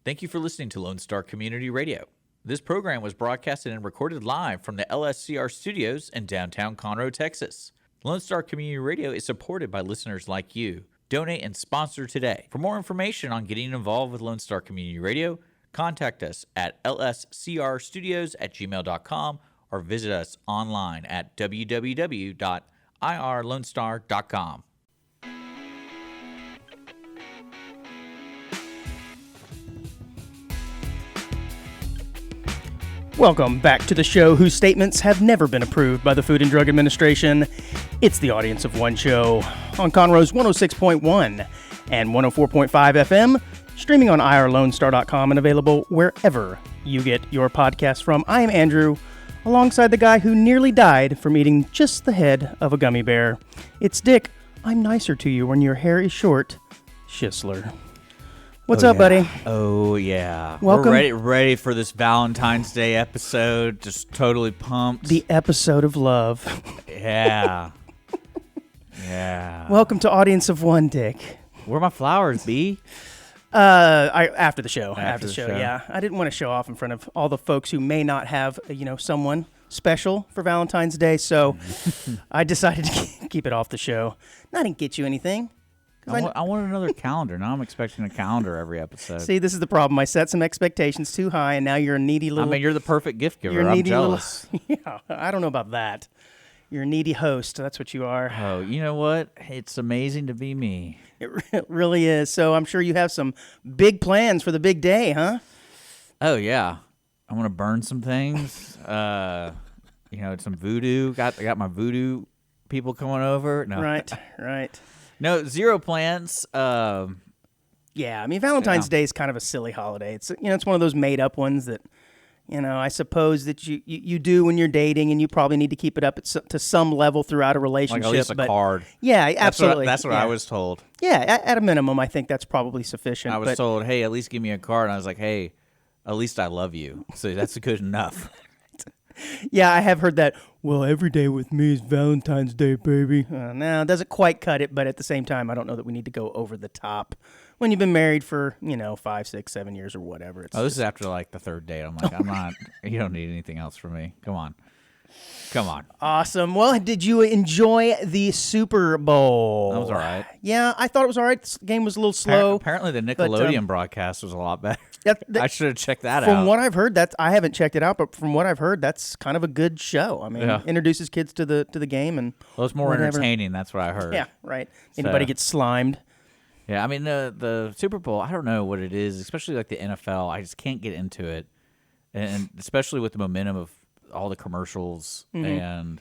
Thank you for listening to Lone Star Community Radio. This program was broadcasted and recorded live from the LSCR studios in downtown Conroe, Texas. Lone Star Community Radio is supported by listeners like you. Donate and sponsor today. For more information on getting involved with Lone Star Community Radio, contact us at lscrstudios@gmail.com or visit us online at www.irlonestar.com. Welcome back to the show whose statements have never been approved by the Food and Drug Administration. It's the Audience of One show on Conroe's 106.1 and 104.5 FM, streaming on irlonestar.com and available wherever you get your podcast from. I am Andrew, alongside the guy who nearly died from eating just the head of a gummy bear. It's Dick. I'm nicer to you when your hair is short. Schisler. What's up, buddy? Oh, yeah. Welcome. We're ready for this Valentine's Day episode. Just totally pumped. The episode of love. Yeah. Yeah. Welcome to Audience of One, Dick. Where are my flowers, B? After the show. After the show, show. yeah. I didn't want to show off in front of all the folks who may not have, someone special for Valentine's Day, so I decided to keep it off the show. I didn't get you anything. I want another calendar. Now I'm expecting a calendar every episode. See, this is the problem. I set some expectations too high, and now you're a needy little... I mean, you're the perfect gift giver. I'm jealous. Yeah, I don't know about that. You're a needy host. That's what you are. Oh, you know what? It's amazing to be me. It really is. So I'm sure you have some big plans for the big day, huh? Oh, yeah. I want to burn some things. Some voodoo. I got my voodoo people coming over. No. Right. No, zero plans. Yeah, I mean, Valentine's Day is kind of a silly holiday. It's it's one of those made-up ones that, I suppose that you do when you're dating, and you probably need to keep it up to some level throughout a relationship. Like at least a card. Yeah, absolutely. That's what I was told. Yeah, at a minimum, I think that's probably sufficient. I was told, hey, at least give me a card. And I was like, hey, at least I love you. So that's good enough. Yeah, I have heard that. Well, every day with me is Valentine's Day, baby. No, it doesn't quite cut it, but at the same time, I don't know that we need to go over the top. When you've been married for, 5, 6, 7 years or whatever. This is after like the third date. I'm like, I'm not, you don't need anything else from me. Come on. Awesome. Well, did you enjoy the Super Bowl? That was all right. Yeah, I thought it was all right. This game was a little slow. Apparently the Nickelodeon broadcast was a lot better. I should have checked that out. From what I've heard, I haven't checked it out, but from what I've heard, that's kind of a good show. I mean, introduces kids to the game, and it's more entertaining. That's what I heard. Yeah, right. Anybody gets slimed. Yeah, I mean the Super Bowl. I don't know what it is, especially like the NFL. I just can't get into it, and especially with the momentum of all the commercials and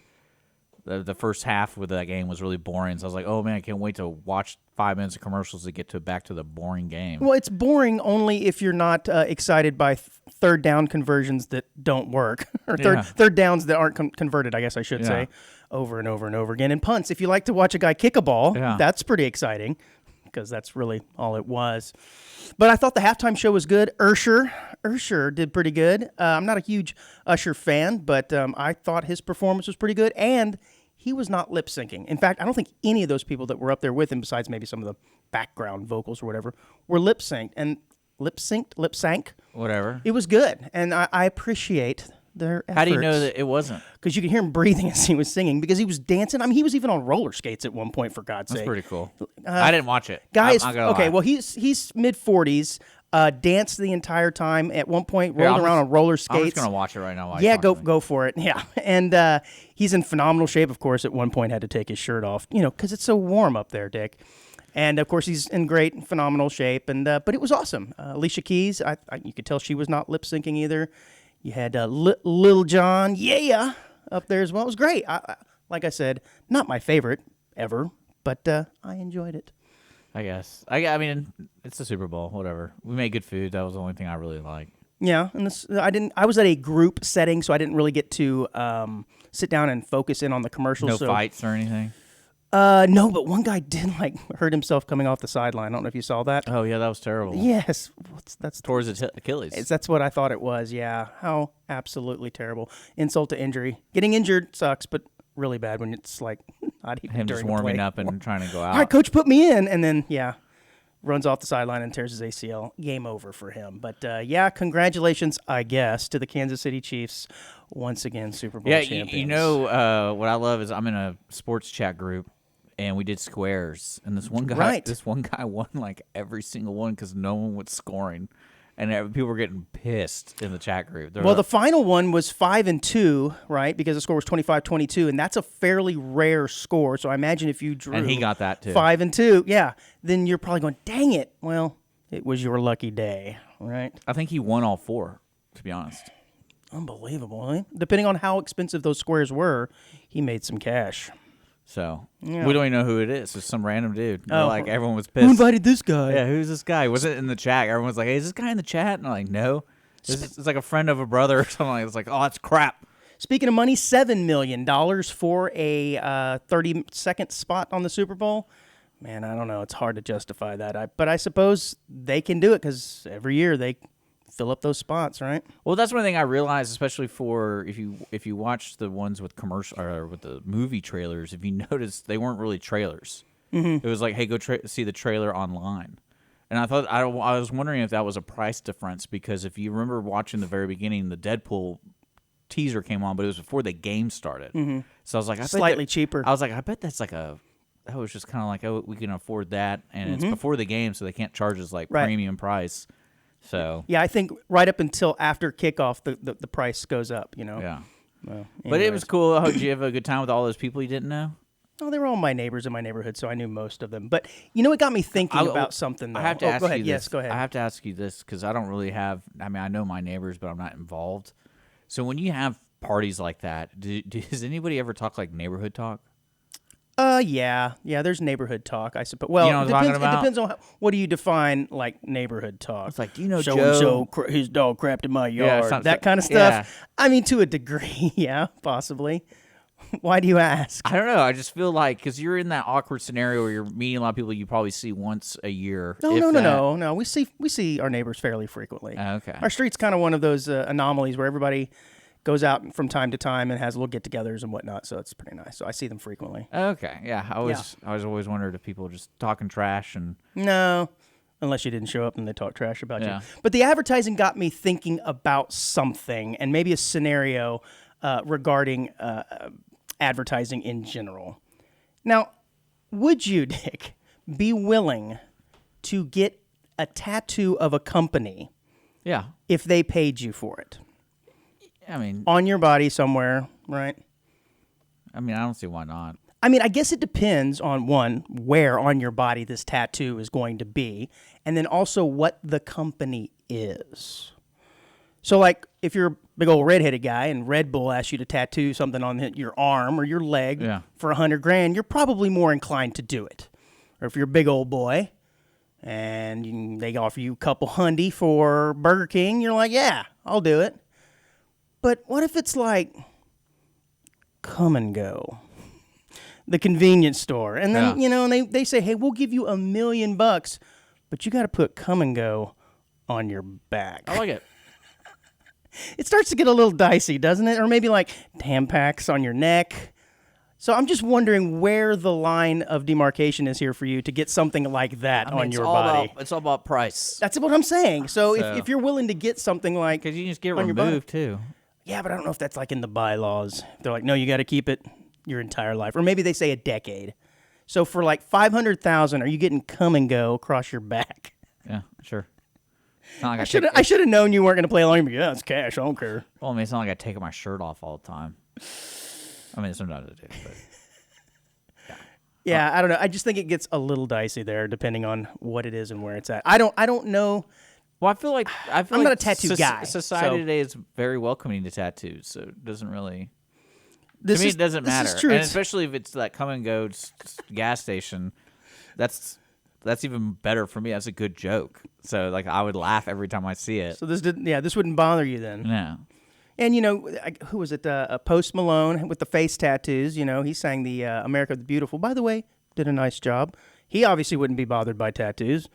the first half with that game was really boring. So I was like, oh man, I can't wait to watch 5 minutes of commercials to get back to the boring game. Well, it's boring only if you're not excited by third down conversions that don't work, or third downs that aren't converted, I guess I should say, over and over and over again. And punts, if you like to watch a guy kick a ball, that's pretty exciting, because that's really all it was. But I thought the halftime show was good. Usher did pretty good. I'm not a huge Usher fan, but I thought his performance was pretty good, and he was not lip syncing. In fact, I don't think any of those people that were up there with him, besides maybe some of the background vocals or whatever, were lip synced. And lip sank. Whatever. It was good, and I appreciate their efforts. How do you know that it wasn't? Because you could hear him breathing as he was singing, because he was dancing. I mean, he was even on roller skates at one point, for God's sake. That's pretty cool. I didn't watch it. Guys, okay, well, he's mid-40s, danced the entire time. At one point, rolled around on roller skates. I'm just going to watch it right now. Yeah, go for it. Yeah, and he's in phenomenal shape, of course. At one point, had to take his shirt off, because it's so warm up there, Dick. And, of course, he's in great, phenomenal shape. And but it was awesome. Alicia Keys, you could tell she was not lip-syncing either. You had Lil Jon, up there as well. It was great. Like I said, not my favorite ever, but I enjoyed it. I guess. I mean, it's the Super Bowl. Whatever. We made good food. That was the only thing I really liked. Yeah, and I was at a group setting, so I didn't really get to sit down and focus in on the commercials. No fights or anything? No, but one guy did hurt himself coming off the sideline. I don't know if you saw that. Oh yeah, that was terrible. Yes, that's towards his Achilles. That's what I thought it was. Yeah, how absolutely terrible. Insult to injury. Getting injured sucks, but really bad when it's like not even him just warming up and trying to go out. All right, coach, put me in, and then runs off the sideline and tears his ACL. Game over for him. But, yeah, congratulations, I guess, to the Kansas City Chiefs. Once again, Super Bowl champions. You know what I love is I'm in a sports chat group, and we did squares. And this one guy won like every single one because no one was scoring. And people were getting pissed in the chat group. The final one was 5-2, right? Because the score was 25-22, and that's a fairly rare score. So I imagine if you drew and he got that too 5-2, yeah, then you're probably going, dang it. Well, it was your lucky day, right? I think he won all 4, to be honest. Unbelievable, huh? Depending on how expensive those squares were, he made some cash. So we don't even know who it is. It's some random dude. Oh, like everyone was pissed. Who invited this guy? Yeah, who's this guy? Was it in the chat? Everyone was like, "Hey, is this guy in the chat?" And I'm like, "No, it's like a friend of a brother or something." It's like, "Oh, that's crap." Speaking of money, $7 million for a 30-second spot on the Super Bowl. Man, I don't know. It's hard to justify that. But I suppose they can do it because every year they fill up those spots, right? Well, that's one thing I realized, especially for if you watch the ones with commercial or with the movie trailers. If you notice, they weren't really trailers. Mm-hmm. It was like, hey, go see the trailer online. And I was wondering if that was a price difference because if you remember watching the very beginning, the Deadpool teaser came on, but it was before the game started. Mm-hmm. So I was like, slightly cheaper. I was like, I bet that's like that was just kind of like, oh, we can afford that, and it's before the game, so they can't charge us like premium price. So yeah, I think right up until after kickoff, the price goes up. You know. Yeah. Well, but it was cool. Did you have a good time with all those people you didn't know? Oh, they were all my neighbors in my neighborhood, so I knew most of them. But it got me thinking about something. Though. I have to ask go ahead. you this. Yes, go ahead. I have to ask you this because I don't really have. I mean, I know my neighbors, but I'm not involved. So when you have parties like that, does anybody ever talk like neighborhood talk? Yeah, there's neighborhood talk, I suppose. Well, you know what I'm talking about? It depends on what do you define like neighborhood talk. It's like, do you know so his dog crapped in my yard, that kind of stuff. Yeah. I mean, to a degree, yeah, possibly. Why do you ask? I don't know. I just feel like because you're in that awkward scenario where you're meeting a lot of people you probably see once a year. No. We see our neighbors fairly frequently. Okay. Our street's kind of one of those anomalies where everybody goes out from time to time and has little get-togethers and whatnot, so it's pretty nice. So I see them frequently. Okay, yeah. I was always wondered if people were just talking trash and no, unless you didn't show up and they talk trash about you. But the advertising got me thinking about something and maybe a scenario regarding advertising in general. Now, would you, Dick, be willing to get a tattoo of a company? Yeah. If they paid you for it? I mean, on your body somewhere, right? I mean, I don't see why not. I mean, I guess it depends on, one, where on your body this tattoo is going to be, and then also what the company is. So, like, if you're a big old redheaded guy and Red Bull asks you to tattoo something on your arm or your leg for $100,000, you're probably more inclined to do it. Or if you're a big old boy and they offer you a couple $100 for Burger King, you're like, yeah, I'll do it. But what if it's like Come and Go, the convenience store, and then and they say, hey, we'll give you $1 million, but you got to put Come and Go on your back. I like it. It starts to get a little dicey, doesn't it? Or maybe like Tampax on your neck. So I'm just wondering where the line of demarcation is here for you to get something like that on your body. It's all about price. That's what I'm saying. So if you're willing to get something like, because you can just get removed too. Yeah, but I don't know if that's like in the bylaws. They're like, no, you got to keep it your entire life. Or maybe they say a decade. So for like $500,000, are you getting Come and Go across your back? Yeah, sure. Like I should have known you weren't going to play along. Yeah, it's cash. I don't care. Well, I mean, it's not like I take my shirt off all the time. I mean, sometimes I do, but yeah, I don't know. I just think it gets a little dicey there, depending on what it is and where it's at. I don't know. Well, I feel like I'm not a tattoo guy. Society today is very welcoming to tattoos, so it doesn't really. To me, it doesn't matter, this is true. And especially if it's that Come and Go gas station. That's even better for me. That's a good joke. So like I would laugh every time I see it. So this wouldn't bother you then. No. And who was it? Post Malone with the face tattoos. He sang the "America the Beautiful." By the way, did a nice job. He obviously wouldn't be bothered by tattoos,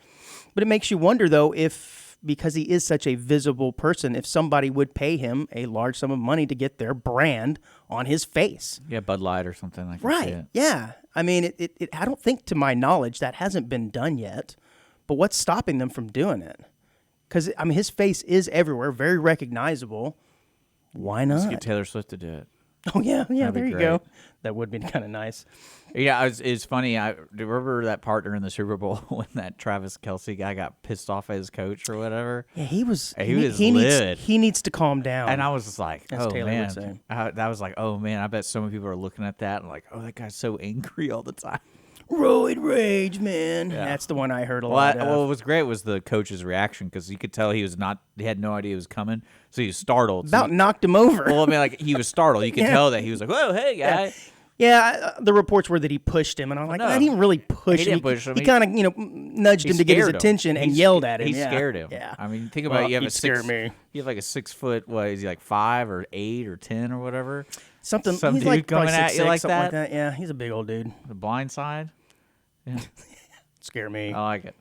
but it makes you wonder though if. Because he is such a visible person, if somebody would pay him a large sum of money to get their brand on his face. Yeah, Bud Light or something like that. Right, yeah. I mean, I don't think, to my knowledge, that hasn't been done yet. But what's stopping them from doing it? Because, I mean, his face is everywhere, very recognizable. Why not? Let's get Taylor Swift to do it. Oh, yeah, That'd be there you great. go. That would be kind of nice. Yeah, it's funny. I remember that partner in the Super Bowl when that Travis Kelce guy got pissed off at his coach or whatever. Yeah, he was livid. He needs to calm down. And I was just like, As oh, Taylor would say. man. That was like, oh, man, I bet so many people are looking at that and like, oh, that guy's so angry all the time. Roid rage, man. Yeah. That's the one I heard a lot of. What was great was the coach's reaction because you could tell he had no idea it was coming, so he was startled. About knocked him over. Well, I mean, like he was startled. You could tell that he was like, "Whoa, hey, guy!" Yeah, the reports were that he pushed him, and I'm like, I didn't really push He him. didn't push him. He kind of, nudged him to get his attention and yelled at him. He scared him. Yeah. I mean, think about it. You have me. You have like a 6 foot. What is he like 5 or 8 or 10 or whatever? Some he's dude like coming at you like something that? like that. Yeah, he's a big old dude. The blind side. Yeah, Scare me. I like it.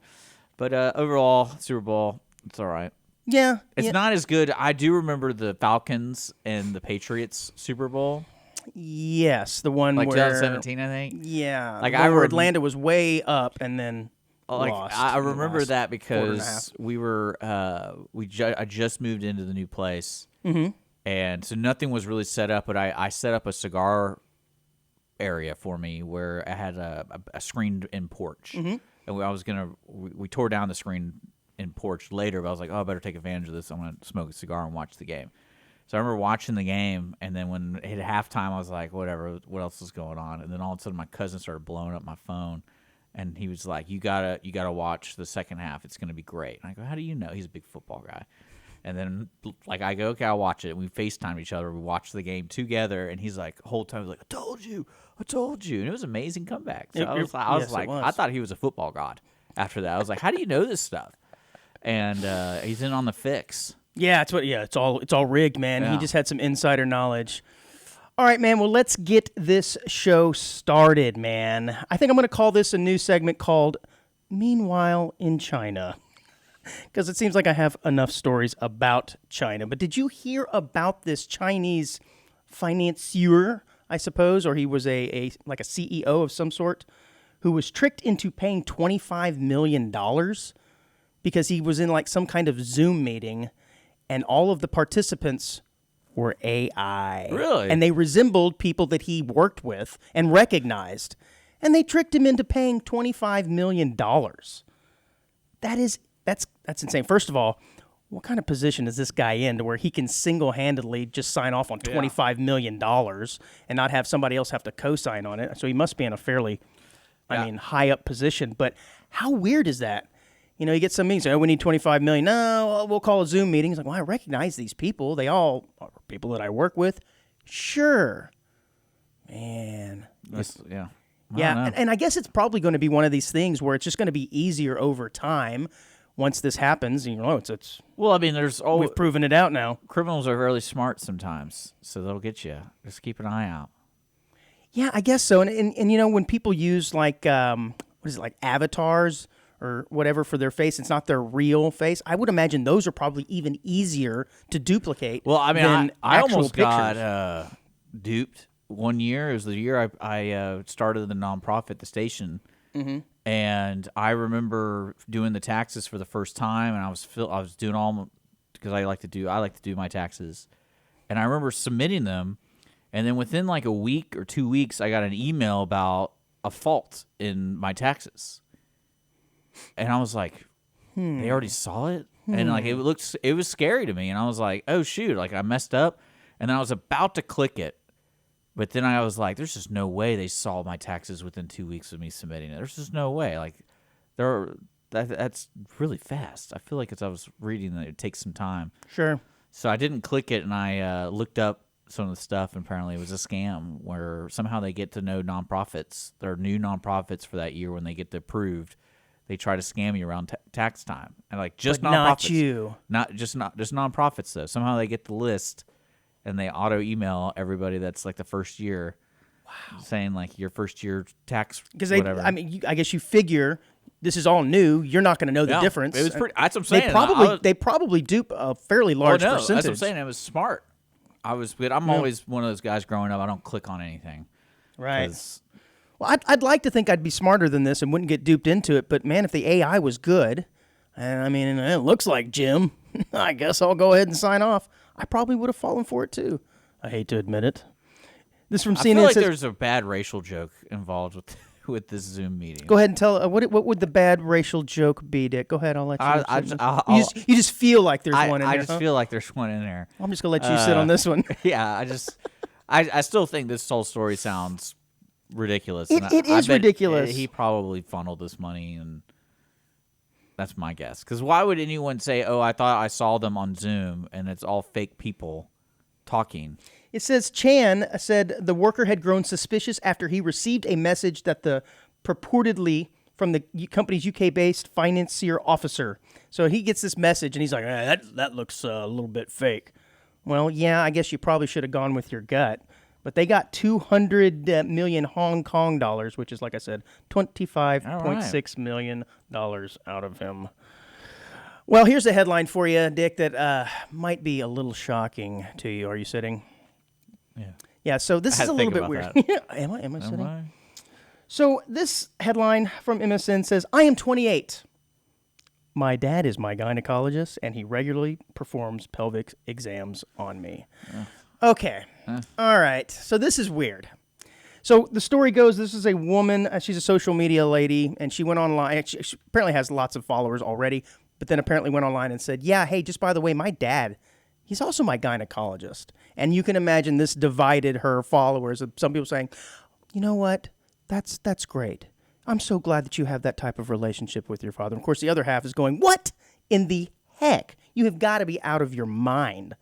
But overall, Super Bowl, it's all right. Yeah, It's not as good. I do remember the Falcons and the Patriots Super Bowl. Yes, the one Like where 2017, I think. Yeah, Like where Atlanta was way up and then lost. I remember that quarter and a because we were I just moved into the new place, Mm-hmm. and so nothing was really set up. But I set up a cigar area for me where I had a screened-in porch, and we tore down the screened-in porch later. But I was like, oh, I better take advantage of this. I'm gonna smoke a cigar and watch the game. So I remember watching the game, and then when it hit halftime, I was like, whatever, what else is going on? And then all of a sudden, my cousin started blowing up my phone, and he was like, you gotta watch the second half. It's gonna be great. And I go, how do you know? He's a big football guy. And then like I go, okay, I'll watch it. And we FaceTime each other. We watched the game together, and he's like, the whole time, he's like, I told you. And it was an amazing comeback. So I was like, I thought he was a football god. After that, I was like, how do you know this stuff? And he's in on the fix. Yeah, it's all rigged, man. Yeah. He just had some insider knowledge. All right, man. Well, let's get this show started, man. I think I'm going to call this a new segment called Meanwhile in China. Because it seems like I have enough stories about China. But did you hear about this Chinese financier, I suppose, or he was a CEO of some sort, who was tricked into paying $25 million because he was in like some kind of Zoom meeting and all of the participants were AI. Really? And they resembled people that he worked with and recognized. And they tricked him into paying $25 million. That's insane. First of all, what kind of position is this guy in to where he can single-handedly just sign off on $25 million and not have somebody else have to co-sign on it? So he must be in a fairly, high-up position. But how weird is that? You know, you get some meetings, we need $25 million. No, we'll call a Zoom meeting. He's like, well, I recognize these people. They all are people that I work with. Sure. Man. And I guess it's probably going to be one of these things where it's just going to be easier over time once this happens. You know, it's well, I mean, there's always we've proven it out now. Criminals are really smart sometimes, so they'll get you. Just keep an eye out. Yeah, I guess so. And you know, when people use like like avatars or whatever for their face, it's not their real face. I would imagine those are probably even easier to duplicate. Well, I mean, than I pictures. almost got duped one year. It was the year I started the nonprofit, the station, and I remember doing the taxes for the first time, and I was doing all because I like to do my taxes, and I remember submitting them, and then within like a week or 2 weeks, I got an email about a fault in my taxes. And I was like, they already saw it? And like it was scary to me. And I was like, oh shoot, like I messed up. And then I was about to click it. But then I was like, there's just no way they saw my taxes within 2 weeks of me submitting it. There's just no way. Like that's really fast. I feel like as I was reading that it takes some time. Sure. So I didn't click it, and I looked up some of the stuff, and apparently it was a scam where somehow they get to know nonprofits. There are new nonprofits for that year when they get approved. They try to scam you around tax time, and like just but nonprofits, not you, not just nonprofits though. Somehow they get the list, and they auto email everybody that's like the first year, saying like your first year tax because whatever. I guess you figure this is all new. You're not going to know the difference. It was pretty. That's what I'm saying. They probably dupe a fairly large percentage. That's what I'm saying. It was smart. I'm always one of those guys growing up. I don't click on anything, right? Well, I'd like to think I'd be smarter than this and wouldn't get duped into it, but man, if the AI was good, and I mean, it looks like Jim, I guess I'll go ahead and sign off. I probably would have fallen for it too. I hate to admit it. This from CNN I feel like says, there's a bad racial joke involved with this Zoom meeting. go ahead and tell, what would the bad racial joke be, Dick? Go ahead, I'll let you. You just feel like there's one in there. I just feel like there's one in there. I'm just going to let you sit on this one. Yeah, I still think this whole story sounds ridiculous. It is ridiculous. He probably funneled this money, and that's my guess. Because why would anyone say, "Oh, I thought I saw them on Zoom," and it's all fake people talking? It says Chan said the worker had grown suspicious after he received a message that the purportedly from the company's UK-based financier officer. So he gets this message, and he's like, that looks a little bit fake. Well, yeah, I guess you probably should have gone with your gut. But they got 200 million Hong Kong dollars, which is, like I said, $25.6 million out of him. Well, here's a headline for you, Dick, that might be a little shocking to you. Are you sitting? Yeah. Yeah, so this is a little bit weird. Am I sitting? So this headline from MSN says, I am 28. My dad is my gynecologist, and he regularly performs pelvic exams on me. Okay. All right. So this is weird. So the story goes, this is a woman. She's a social media lady, and she went online. She apparently has lots of followers already, but then apparently went online and said, yeah, hey, just by the way, my dad, he's also my gynecologist. And you can imagine this divided her followers. Some people saying, you know what? That's great. I'm so glad that you have that type of relationship with your father. And of course, the other half is going, what in the heck? You have got to be out of your mind.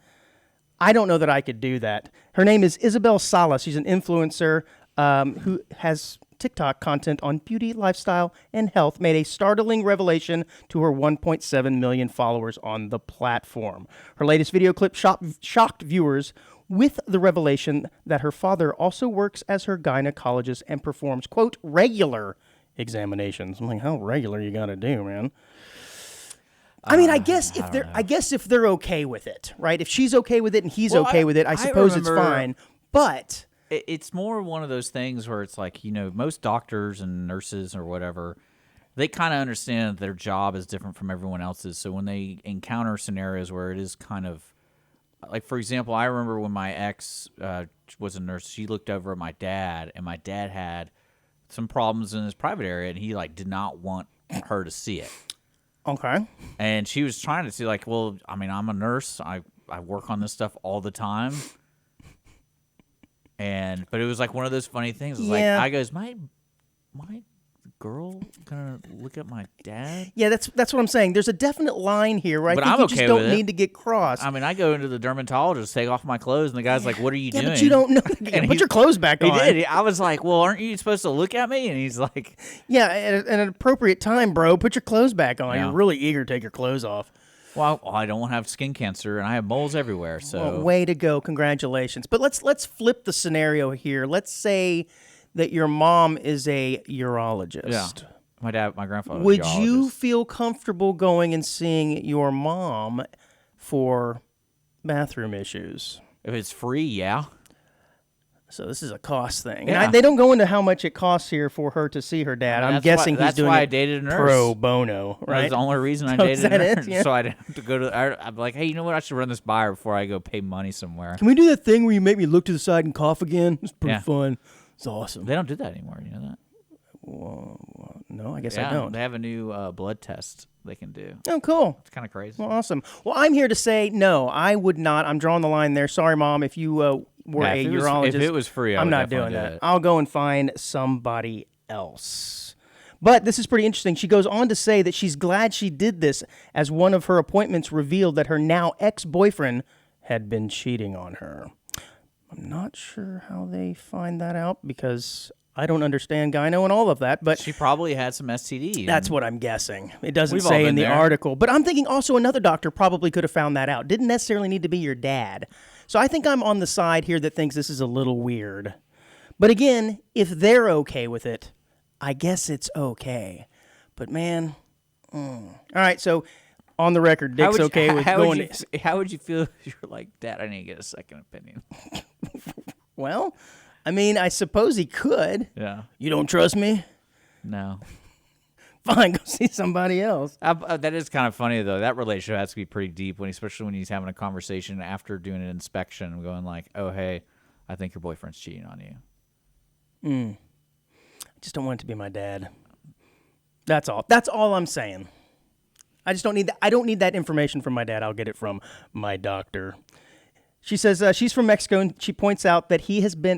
I don't know that I could do that. Her name is Isabel Sala. She's an influencer who has TikTok content on beauty, lifestyle, and health, made a startling revelation to her 1.7 million followers on the platform. Her latest video clip shocked viewers with the revelation that her father also works as her gynecologist and performs, quote, regular examinations. I'm like, how regular you got to do, man? I mean, I guess if they're okay with it, right? If she's okay with it and he's okay with it, I suppose it's fine. But it's more one of those things where it's like, most doctors and nurses or whatever, they kind of understand that their job is different from everyone else's. So when they encounter scenarios where it is kind of like, for example, I remember when my ex was a nurse, she looked over at my dad, and my dad had some problems in his private area, and he did not want her to see it. Okay. And she was trying to see, well, I mean, I'm a nurse. I work on this stuff all the time. But it was like one of those funny things. It was I goes, my girl gonna look at my dad? Yeah, that's what I'm saying. There's a definite line here where I think you just don't need to get crossed. I mean, I go into the dermatologist, take off my clothes, and the guy's like, what are you doing? But you don't know. Put your clothes back on. He did. I was like, well, aren't you supposed to look at me? And he's like, yeah, at an appropriate time, bro, put your clothes back on. Yeah. You're really eager to take your clothes off. Well, I don't want to have skin cancer, and I have moles everywhere. So well, way to go. Congratulations. But let's flip the scenario here. Let's say that your mom is a urologist. Yeah. My grandfather. Would you feel comfortable going and seeing your mom for bathroom issues? If it's free, yeah. So this is a cost thing. Yeah. And they don't go into how much it costs here for her to see her dad. I'm guessing he's doing why it I dated a nurse. Pro bono, right? That's the only reason I dated a nurse. Yeah. So I didn't have to go to. I'm like, hey, you know what? I should run this by her before I go pay money somewhere. Can we do that thing where you make me look to the side and cough again? It's pretty fun. It's awesome. They don't do that anymore. You know that? Well, no, I guess I don't. They have a new blood test they can do. Oh, cool. It's kind of crazy. Well, awesome. Well, I'm here to say no, I would not. I'm drawing the line there. Sorry, Mom, if you were a urologist. If it was free, I'm not doing that. I'll go and find somebody else. But this is pretty interesting. She goes on to say that she's glad she did this, as one of her appointments revealed that her now ex-boyfriend had been cheating on her. I'm not sure how they find that out, because I don't understand gyno and all of that, but she probably had some STD. That's what I'm guessing. It doesn't say in the article. But I'm thinking also another doctor probably could have found that out. Didn't necessarily need to be your dad. So I think I'm on the side here that thinks this is a little weird. But again, if they're okay with it, I guess it's okay. But man, all right, so on the record, Dick's okay with going. How would you feel if you're like, Dad, I need to get a second opinion? Well, I mean, I suppose he could. Yeah. You don't trust me? No. Fine, go see somebody else. That is kind of funny, though. That relationship has to be pretty deep, especially when he's having a conversation after doing an inspection and going like, oh, hey, I think your boyfriend's cheating on you. I just don't want it to be my dad. That's all. That's all I'm saying. I just don't need that. I don't need that information from my dad. I'll get it from my doctor. She says she's from Mexico, and she points out that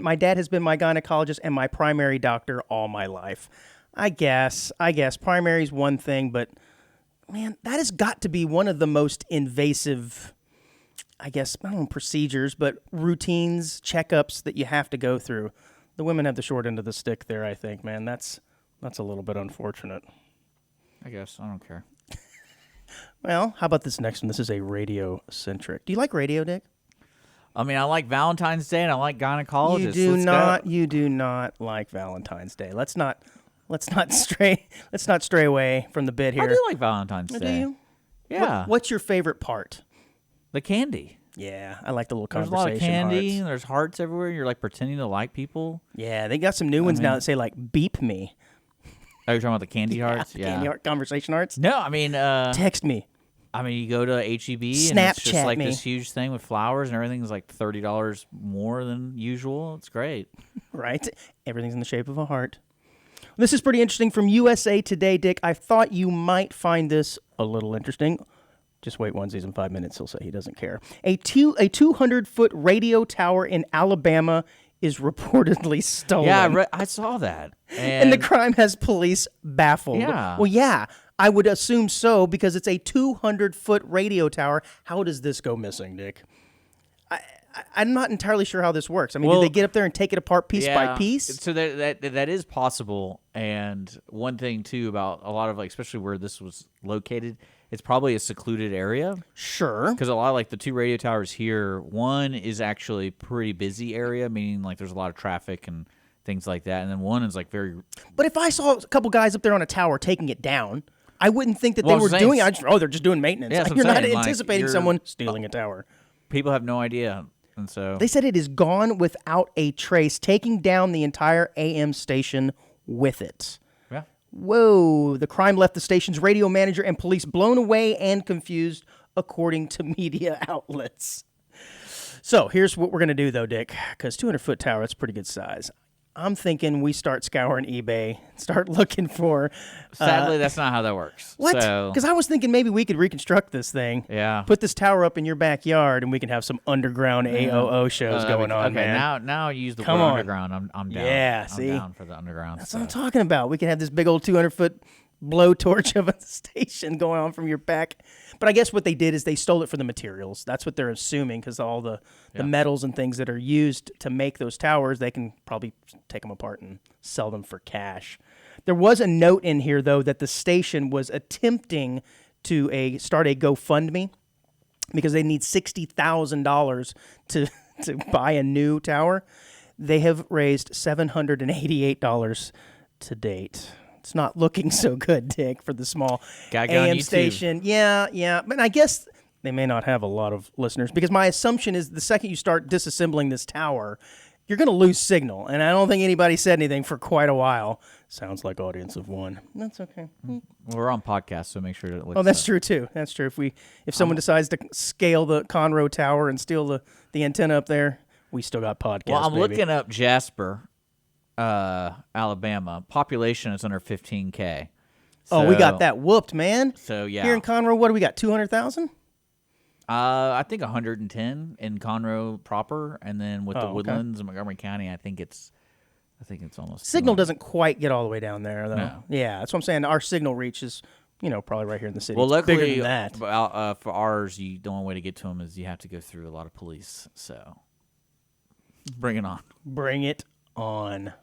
my dad has been my gynecologist and my primary doctor all my life. I guess primary's one thing, but man, that has got to be one of the most invasive, I guess, I don't know, procedures, but routines, checkups that you have to go through. The women have the short end of the stick there, I think, man. That's a little bit unfortunate. I guess. I don't care. Well, how about this next one? This is a radio-centric. Do you like radio, Dick? I mean, I like Valentine's Day and I like gynecologists. You do not like Valentine's Day. Let's not stray away from the bit here. I do like Valentine's Day. Do you? Yeah. What's your favorite part? The candy. Yeah, I like the little There's conversation. There's a lot of candy. Hearts. There's hearts everywhere. You're like pretending to like people. Yeah, they got some new ones now that say like "beep me." Oh, you're talking about the candy hearts? Yeah, candy heart conversation hearts. No, I mean, text me. I mean, you go to HEB and it's just like this huge thing with flowers and everything's like $30 more than usual. It's great. Right? Everything's in the shape of a heart. This is pretty interesting from USA Today, Dick. I thought you might find this a little interesting. Just wait 1 season, 5 minutes. He'll say he doesn't care. A 200-foot radio tower in Alabama is reportedly stolen. Yeah, I saw that. And the crime has police baffled. Yeah. Well, yeah, I would assume so because it's a 200-foot radio tower. How does this go missing, Dick? I'm not entirely sure how this works. I mean, did they get up there and take it apart piece by piece? So that is possible. And one thing, too, about a lot of, like, especially where this was located, it's probably a secluded area. Sure. Because a lot of, like, the two radio towers here, one is actually a pretty busy area, meaning, like, there's a lot of traffic and things like that. And then one is, like, very... But if I saw a couple guys up there on a tower taking it down, I wouldn't think that they were doing it. They're just doing maintenance. Yeah, you're not anticipating someone stealing a tower. People have no idea. And so they said it is gone without a trace, taking down the entire AM station with it. Yeah. Whoa. The crime left the station's radio manager and police blown away and confused, according to media outlets. So here's what we're going to do, though, Dick, because 200-foot tower, that's a pretty good size. I'm thinking we start scouring eBay, start looking for... Sadly, that's not how that works. What? Because I was thinking maybe we could reconstruct this thing. Yeah. Put this tower up in your backyard, and we can have some underground AOO shows going on, okay, man. now use the word underground. I'm down. Yeah, see? I'm down for the underground. That's what I'm talking about. We can have this big old 200-foot blowtorch of a station going on from your back. But I guess what they did is they stole it for the materials. That's what they're assuming, because all the metals and things that are used to make those towers, they can probably take them apart and sell them for cash. There was a note in here, though, that the station was attempting to start a GoFundMe because they need $60,000 to buy a new tower. They have raised $788 to date. It's not looking so good, Dick, for the small AM station. Yeah. But I guess they may not have a lot of listeners because my assumption is the second you start disassembling this tower, you're going to lose signal. And I don't think anybody said anything for quite a while. Sounds like audience of one. That's okay. Well, we're on podcast, so make sure to look. Oh, that's true, too. That's true. If someone decides to scale the Conroe Tower and steal the antenna up there, we still got podcasts, Well, I'm looking up Jasper. Alabama population is under 15K. So, we got that whooped, man. So yeah, here in Conroe, what do we got? 200,000. I think 110 in Conroe proper, and then with the Woodlands in Montgomery County, I think it's almost. Signal doesn't quite get all the way down there, though. No. Yeah, that's what I'm saying. Our signal reach is, probably right here in the city. Well, it's luckily, bigger than that. For ours, the only way to get to them is you have to go through a lot of police. So, bring it on. Bring it on.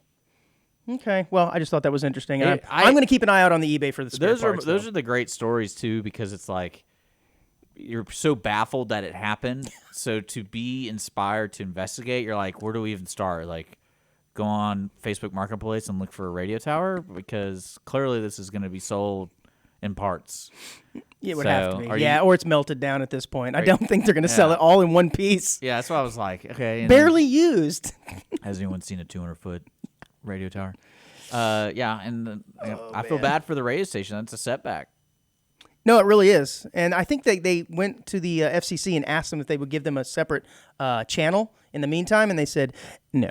Okay, well, I just thought that was interesting. I'm going to keep an eye out on the eBay for the spare parts. Those are the great stories, too, because it's like you're so baffled that it happened. So to be inspired to investigate, you're like, where do we even start? Like, go on Facebook Marketplace and look for a radio tower? Because clearly this is going to be sold in parts. Yeah, it would have to be. Yeah, or it's melted down at this point. I don't think they're going to sell it all in one piece. Yeah, that's why I was like, okay. Barely used. Has anyone seen a 200-foot radio tower? Yeah, and I feel bad for the radio station. That's a setback. No, it really is. And I think they went to the FCC and asked them if they would give them a separate channel in the meantime, and they said no.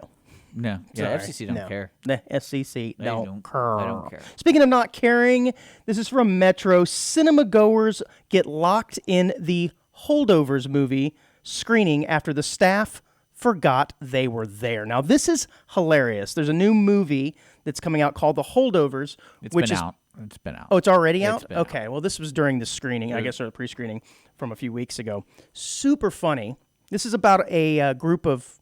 No. Yeah, FCC don't care. The FCC don't care. They don't care. Speaking of not caring, this is from Metro. Cinema goers get locked in the Holdovers movie screening after the staff forgot they were there. Now, this is hilarious. There's a new movie that's coming out called The Holdovers. It's been out. Oh, it's already out? Okay. Well, this was during the screening, I guess, or the pre-screening from a few weeks ago. Super funny. This is about a group of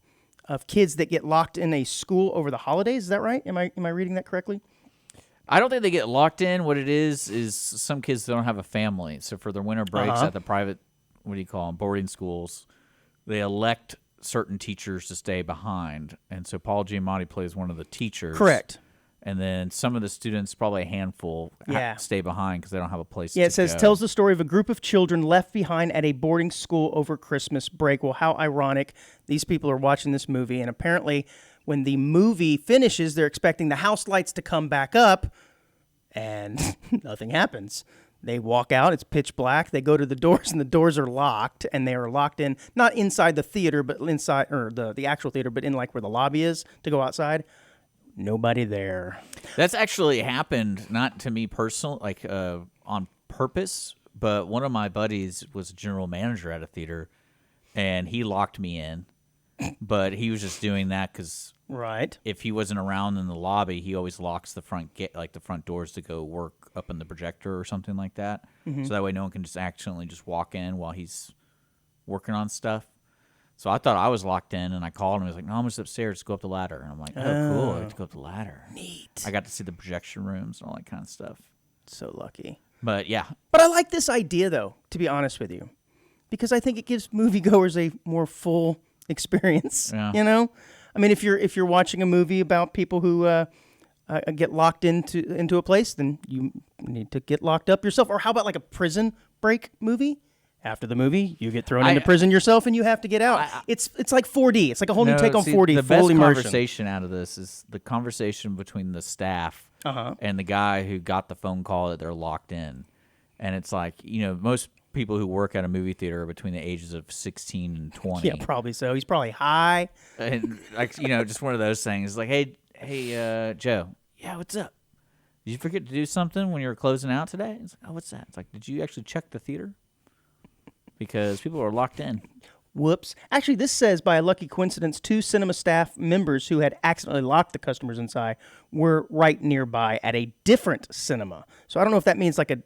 kids that get locked in a school over the holidays. Is that right? Am I reading that correctly? I don't think they get locked in. What it is some kids don't have a family. So for their winter breaks at the private, what do you call them, boarding schools, they elect certain teachers to stay behind. And so Paul Giamatti plays one of the teachers. Correct. And then some of the students, probably a handful, stay behind because they don't have a place to go. Yeah, it says, tells the story of a group of children left behind at a boarding school over Christmas break. Well, how ironic. These people are watching this movie, and apparently when the movie finishes, they're expecting the house lights to come back up, and nothing happens. They walk out, it's pitch black, they go to the doors, and the doors are locked, and they are locked in, not inside the theater, but inside, or the actual theater, but in like where the lobby is to go outside. Nobody there. That's actually happened, not to me personally, like on purpose, but one of my buddies was a general manager at a theater, and he locked me in, but he was just doing that because if he wasn't around in the lobby, he always locks the front gate, like the front doors to go work up in the projector or something like that, so that way no one can just accidentally just walk in while he's working on stuff. So I thought I was locked in, and I called him. He was like, no, I'm just upstairs. Just go up the ladder. And I'm like, oh, cool. I have to go up the ladder. Neat. I got to see the projection rooms and all that kind of stuff. So lucky. But, yeah. But I like this idea, though, to be honest with you, because I think it gives moviegoers a more full experience, you know? I mean, if you're watching a movie about people who get locked into a place, then you need to get locked up yourself. Or how about like a prison break movie? After the movie, you get thrown into prison yourself, and you have to get out. It's like 4D. It's like a whole new take on 4D. The full best immersion. conversation out of this is the conversation between the staff and the guy who got the phone call that they're locked in. And it's like, most people who work at a movie theater are between the ages of 16 and 20. Yeah, probably so. He's probably high. And like, just one of those things. Like, hey, Joe. Yeah, what's up? Did you forget to do something when you were closing out today? It's like, oh, what's that? It's like, did you actually check the theater? Because people are locked in. Whoops. Actually, this says, by a lucky coincidence, 2 cinema staff members who had accidentally locked the customers inside were right nearby at a different cinema. So I don't know if that means like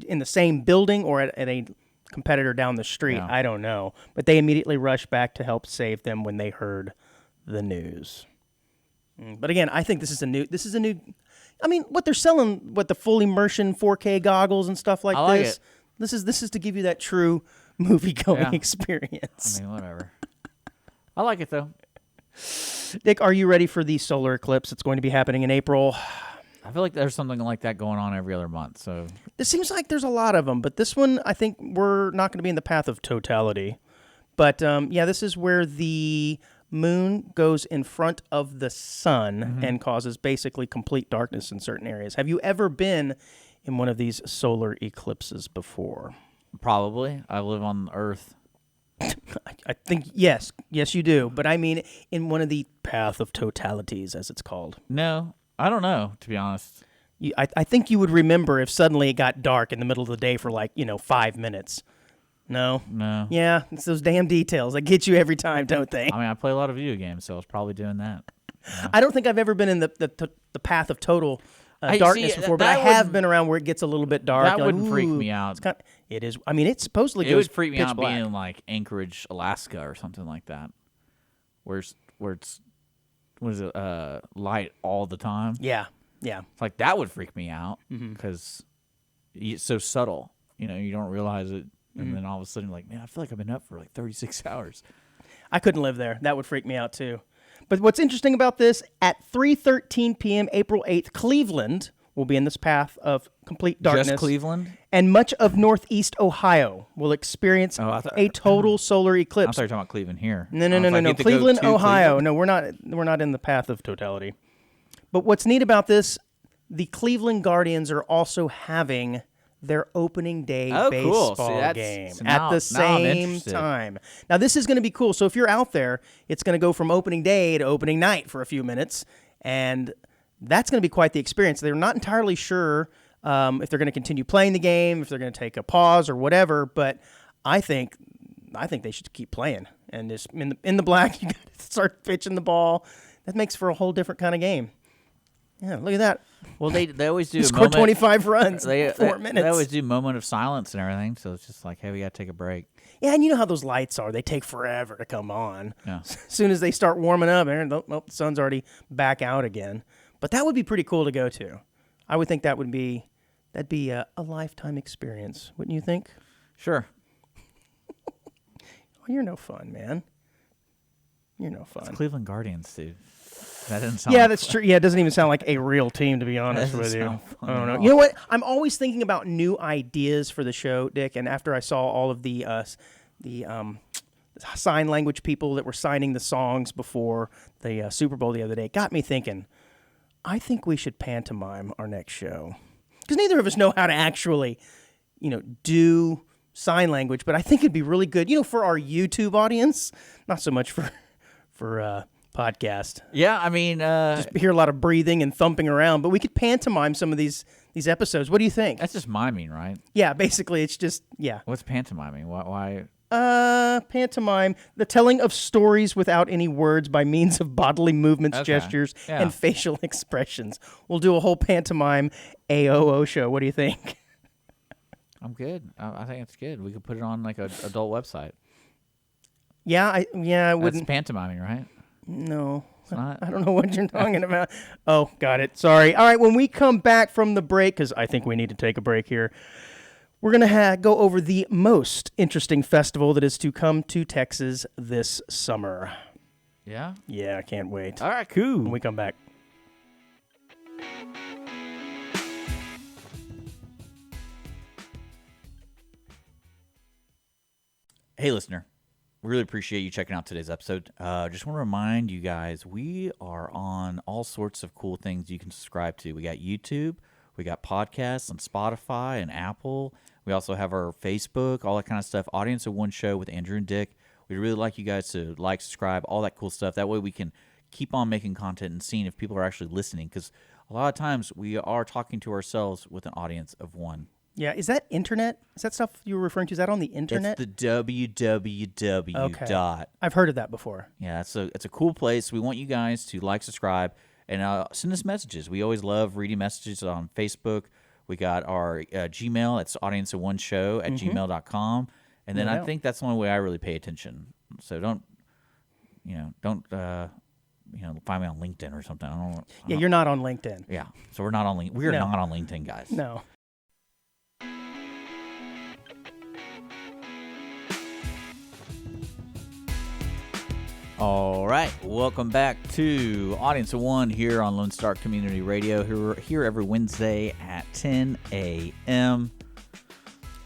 in the same building or at a competitor down the street. Yeah. I don't know. But they immediately rushed back to help save them when they heard the news. But again, I think this is a new. I mean, what they're selling, the full immersion 4K goggles and stuff like this. This is to give you that true movie-going experience. I mean, whatever. I like it, though. Dick, are you ready for the solar eclipse? It's going to be happening in April. I feel like there's something like that going on every other month. So it seems like there's a lot of them, but this one, I think we're not going to be in the path of totality. But, this is where the moon goes in front of the sun and causes basically complete darkness in certain areas. Have you ever been in one of these solar eclipses before? Probably. I live on Earth. I think, yes, you do. But I mean, in one of the path of totalities, as it's called. No, I don't know, to be honest. I think you would remember if suddenly it got dark in the middle of the day for 5 minutes. No? No. Yeah, it's those damn details that get you every time, don't they? I mean, I play a lot of video games, so I was probably doing that. Yeah. I don't think I've ever been in the path of total darkness before, but I have been around where it gets a little bit dark. That wouldn't freak me out. It is. I mean, it supposedly goes It would freak me out black. being in like Anchorage, Alaska, or something like that, where it's light all the time. Yeah. It's like that would freak me out because it's so subtle. You don't realize it, and then all of a sudden, you're like, man, I feel like I've been up for like 36 hours. I couldn't live there. That would freak me out too. But what's interesting about this, at 3:13 p.m. April 8th, Cleveland will be in this path of complete darkness. Just Cleveland? And much of northeast Ohio will experience a total solar I eclipse. thought you were talking about Cleveland here. No. Cleveland, Ohio. No, we're not in the path of totality. But what's neat about this, the Cleveland Guardians are also having their opening day baseball game at the same time. Now, this is going to be cool. So if you're out there, it's going to go from opening day to opening night for a few minutes, and that's going to be quite the experience. They're not entirely sure if they're going to continue playing the game, if they're going to take a pause or whatever, but I think they should keep playing. And just in the black, you got to start pitching the ball. That makes for a whole different kind of game. Yeah, look at that. Well, they always do. Score 25 runs in 4 minutes. They always do moment of silence and everything, so it's just like, hey, we got to take a break. Yeah, and you know how those lights are. They take forever to come on. Yeah. As soon as they start warming up, the sun's already back out again. But that would be pretty cool to go to. I would think that'd be a lifetime experience, wouldn't you think? Sure. Well, you're no fun, man. You're no fun. It's Cleveland Guardians, dude. That doesn't sound that's true. Yeah, it doesn't even sound like a real team, to be honest with you. I don't know. You know what? I'm always thinking about new ideas for the show, Dick. And after I saw all of the sign language people that were signing the songs before the Super Bowl the other day, it got me thinking. I think we should pantomime our next show because neither of us know how to actually, do sign language. But I think it'd be really good, for our YouTube audience. Not so much for podcast. Yeah, I mean, just hear a lot of breathing and thumping around, but we could pantomime some of these episodes. What do you think? That's just miming, right? Yeah, basically, it's just What's pantomiming? Why? Pantomime, the telling of stories without any words by means of bodily movements, gestures, and facial expressions. We'll do a whole pantomime AOO show. What do you think? I'm good. I think it's good. We could put it on like an adult website. Yeah, I wouldn't. That's pantomiming, right? No. It's not? I don't know what you're talking about. Oh, got it. Sorry. All right, when we come back from the break, because I think we need to take a break here, we're going to go over the most interesting festival that is to come to Texas this summer. Yeah? Yeah, I can't wait. All right, cool. When we come back. Hey, listener. Really appreciate you checking out today's episode. Just want to remind you guys, we are on all sorts of cool things you can subscribe to. We got YouTube, we got podcasts on Spotify and Apple. We also have our Facebook, all that kind of stuff. Audience of One Show with Andrew and Dick. We'd really like you guys to like, subscribe, all that cool stuff. That way we can keep on making content and seeing if people are actually listening. Because a lot of times we are talking to ourselves with an audience of one. Yeah, is that internet? Is that stuff you were referring to? Is that on the internet? It's the www. Okay. I've heard of that before. Yeah, it's a cool place. We want you guys to like, subscribe, and send us messages. We always love reading messages on Facebook. We got our Gmail. It's audienceofoneshow at gmail.com. And then I think that's the only way I really pay attention. So don't find me on LinkedIn or something. I don't you're not on LinkedIn. Yeah, so we're not on LinkedIn. We're not on LinkedIn, guys. No. All right, welcome back to Audience of One here on Lone Star Community Radio. We're here every Wednesday at 10 a.m.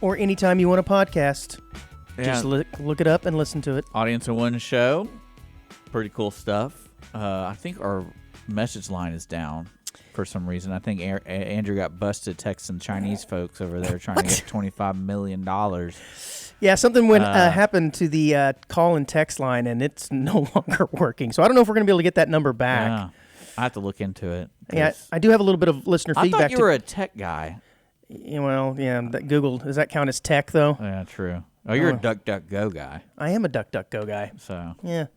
Or anytime you want a podcast. Yeah. Just look it up and listen to it. Audience of One show. Pretty cool stuff. I think our message line is down for some reason. I think Andrew got busted texting Chinese folks over there trying to get $25 million. Yeah, something happened to the call and text line, and it's no longer working. So I don't know if we're going to be able to get that number back. Yeah, I have to look into it. Yeah, I do have a little bit of listener feedback. I thought you were a tech guy. Well, yeah, Google, does that count as tech, though? Yeah, true. Oh, you're a DuckDuckGo guy. I am a DuckDuckGo guy. So yeah,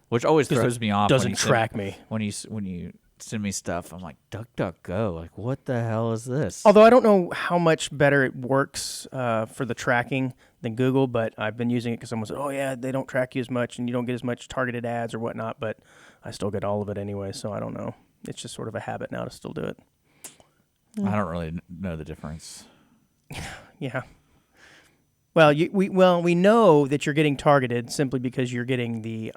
which always throws me off. Doesn't track me when you send me stuff. I'm like, DuckDuckGo. Like, what the hell is this? Although I don't know how much better it works for the tracking than Google, but I've been using it because someone said, "Oh yeah, they don't track you as much, and you don't get as much targeted ads or whatnot." But I still get all of it anyway, so I don't know. It's just sort of a habit now to still do it. I don't really know the difference. Yeah. Well, we know that you're getting targeted simply because you're getting the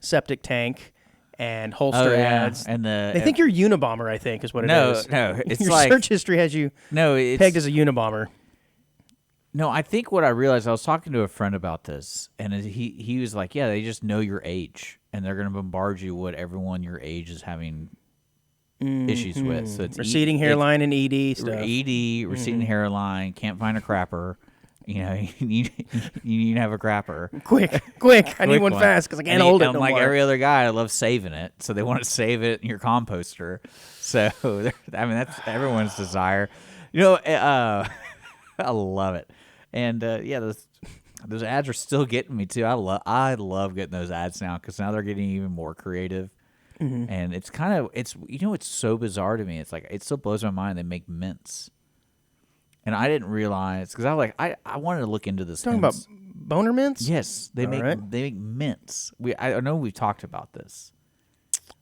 septic tank and holster ads. And they think you're Unabomber, I think, is what it is. No, it's your like search history has you pegged as a Unabomber. No, I think what I realized, I was talking to a friend about this, and he was like, yeah, they just know your age, and they're going to bombard you what everyone your age is having issues with. So it's receding hairline and ED stuff. ED, receding hairline, can't find a crapper. You know, you need to have a crapper. Quick. I need one fast because I can't hold it no more. Like every other guy, I love saving it. So they want to save it in your composter. So, I mean, that's everyone's desire. You know, I love it. And, those ads are still getting me, too. I love getting those ads now because now they're getting even more creative. Mm-hmm. And it's it's so bizarre to me. It's like, it still blows my mind. They make mints. And I didn't realize, because I wanted to look into this. Talking about boner mints? Yes, they make mints. I know we've talked about this.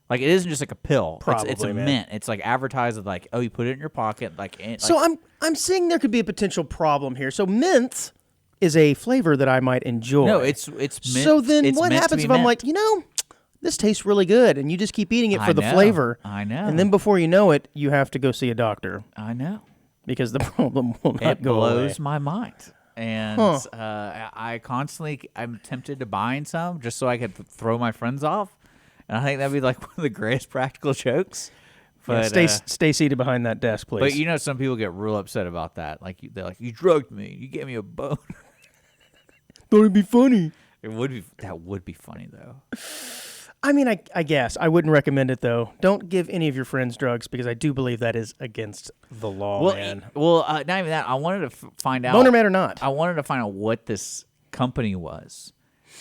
Like, it isn't just like a pill. Probably, it's a mint. It's like advertised as like, oh, you put it in your pocket. So I'm seeing there could be a potential problem here. So mint is a flavor that I might enjoy. No, it's mint. So then what happens if I'm like, this tastes really good, and you just keep eating it for the flavor? I know. And then before you know it, you have to go see a doctor. I know. Because the problem will not go away. It blows my mind. And I'm tempted to buying some just so I could throw my friends off. And I think that'd be like one of the greatest practical jokes. But stay seated behind that desk, please. But some people get real upset about that. Like they're like, you drugged me. You gave me a boner. Thought it'd be funny. That would be funny though. I mean, I guess I wouldn't recommend it though. Don't give any of your friends drugs because I do believe that is against the law, man. Not even that. I wanted to find out. Boner man or not. I wanted to find out what this company was,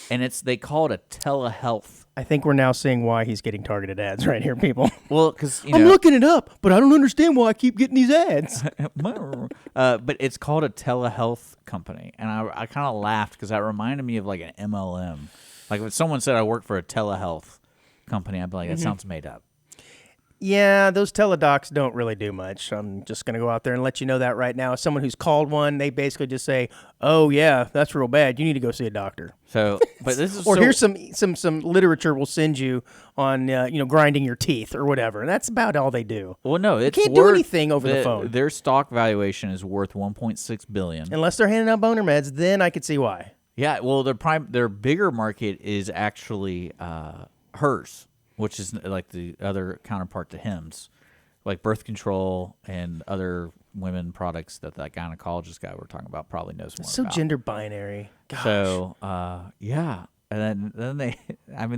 and they call it a telehealth. I think we're now seeing why he's getting targeted ads right here, people. Well, because I'm looking it up, but I don't understand why I keep getting these ads. But it's called a telehealth company, and I kind of laughed because that reminded me of like an MLM. Like if someone said I work for a telehealth company, I'd be like, that sounds made up. Yeah, those teledocs don't really do much. I'm just going to go out there and let you know that right now. As someone who's called one, they basically just say, "Oh yeah, that's real bad. You need to go see a doctor." So, but this is here's some literature we'll send you on grinding your teeth or whatever. And that's about all they do. Well, no, you can't do anything over the phone. Their stock valuation is worth $1.6 billion. Unless they're handing out boner meds, then I could see why. Yeah, well, their bigger market is actually hers, which is like the other counterpart to Hims, like birth control and other women products that gynecologist guy we're talking about probably knows more about. So gender binary. Gosh. So, yeah. And then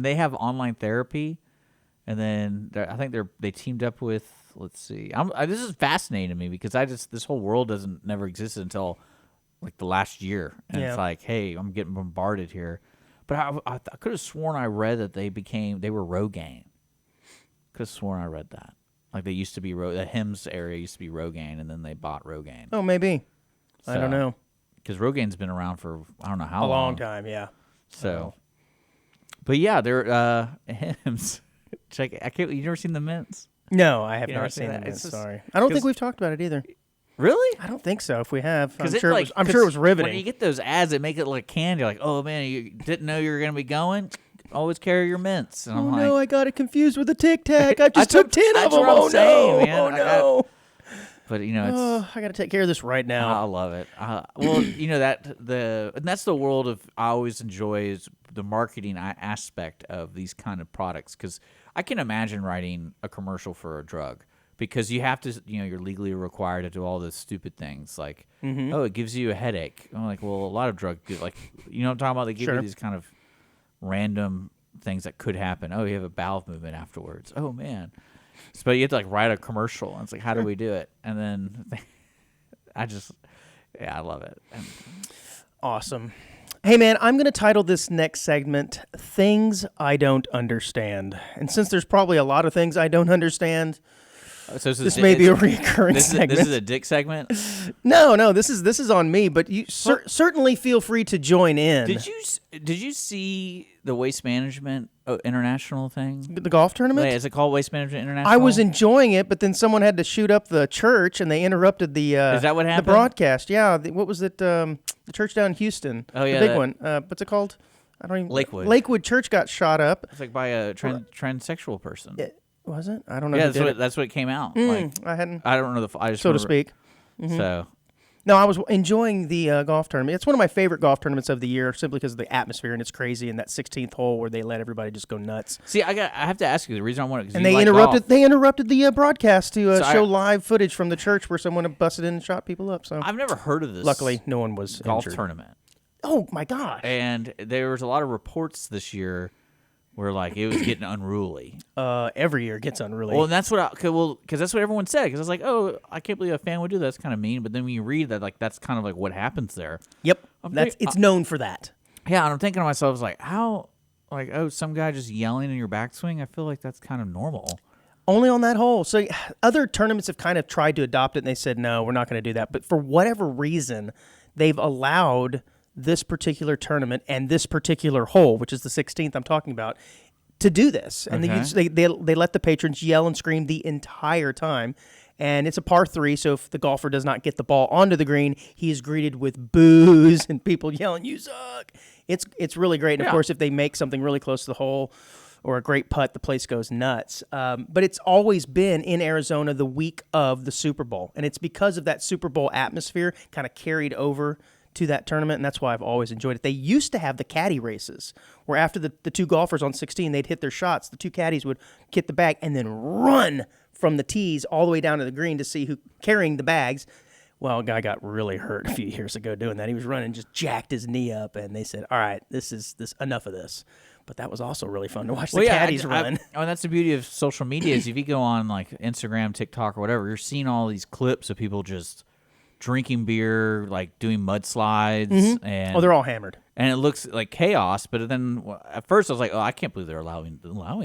they have online therapy, and then I think they teamed up with, let's see. This is fascinating to me because this whole world never existed until like the last year. And it's like, hey, I'm getting bombarded here. But I could have sworn I read that they were Rogaine. Could have sworn I read that. Like they used to be the Hims area used to be Rogaine, and then they bought Rogaine. Oh, maybe. So, I don't know. Because Rogaine's been around for I don't know how long. A long time, yeah. So, but yeah, they're Hims. Check it. You never seen the mints? No, I have not seen the mints. Sorry, I don't think we've talked about it either. Really? I don't think so. If we have, I'm sure it was riveting. When you get those ads that make it like candy, you're like, oh man, you didn't know you were going to be going? Always carry your mints. And no, I got it confused with a Tic Tac. I just took 10 of them. Oh no, man. Oh no. But it's. I got to take care of this right now. I love it. Well, and that's the world of. I always enjoy is the marketing aspect of these kind of products because I can imagine writing a commercial for a drug. Because you have to, you're legally required to do all those stupid things like, oh, it gives you a headache. I'm like, well, a lot of drugs, like, you know what I'm talking about? They give you these kind of random things that could happen. Oh, you have a bowel movement afterwards. Oh, man. But you have to, like, write a commercial. And it's like, how do we do it? And then I love it. Awesome. Hey, man, I'm going to title this next segment, Things I Don't Understand. And since there's probably a lot of things I don't understand... So this may be a recurring segment. This is a dick segment? No, this is on me, but you certainly feel free to join in. Did you see the Waste Management International thing? The golf tournament? Wait, is it called Waste Management International? I was enjoying it, but then someone had to shoot up the church, and they interrupted the is that what happened? The broadcast. Yeah, what was it? The church down in Houston. Oh, yeah. The big one. What's it called? I don't even. Lakewood Church got shot up. It's like by a transsexual person. Was it? I don't know. Yeah, that's what it came out. Like, I hadn't. I don't know I just so remember, to speak. So. No, I was enjoying the golf tournament. It's one of my favorite golf tournaments of the year, simply because of the atmosphere, and it's crazy. And that 16th hole where they let everybody just go nuts. See, I have to ask you the reason I want it. And they interrupted the broadcast to show live footage from the church where someone busted in and shot people up. So I've never heard of this. Luckily, no one was golf injured. tournament. Oh my gosh! And there was a lot of reports this year where like it was getting unruly. Every year it gets unruly. Well, and that's what because that's what everyone said. Because I was like, oh, I can't believe a fan would do that. That's kind of mean. But then when you read that, like that's kind of like what happens there. Yep, it's known for that. Yeah, and I'm thinking to myself, like, how, like, oh, some guy just yelling in your backswing. I feel like that's kind of normal. Only on that hole. So other tournaments have kind of tried to adopt it, and they said, no, we're not going to do that. But for whatever reason, they've allowed this particular tournament and this particular hole, which is the 16th I'm talking about, to do this. And they let the patrons yell and scream the entire time. And it's a par 3, so if the golfer does not get the ball onto the green, he is greeted with boos and people yelling, "You suck!" It's really great. And of course, if they make something really close to the hole or a great putt, the place goes nuts. But it's always been in Arizona the week of the Super Bowl, and it's because of that Super Bowl atmosphere kind of carried over to that tournament, and that's why I've always enjoyed it. They used to have the caddy races, where after the two golfers on 16, they'd hit their shots, the two caddies would get the bag and then run from the tees all the way down to the green to see who carrying the bags. Well, a guy got really hurt a few years ago doing that. He was running, just jacked his knee up, and they said, all right, this enough of this. But that was also really fun to watch the caddies run. And that's the beauty of social media is if you go on like Instagram, TikTok, or whatever, you're seeing all these clips of people just drinking beer, like doing mudslides, and they're all hammered, and it looks like chaos. But then at first I was like, oh, I can't believe they're allowing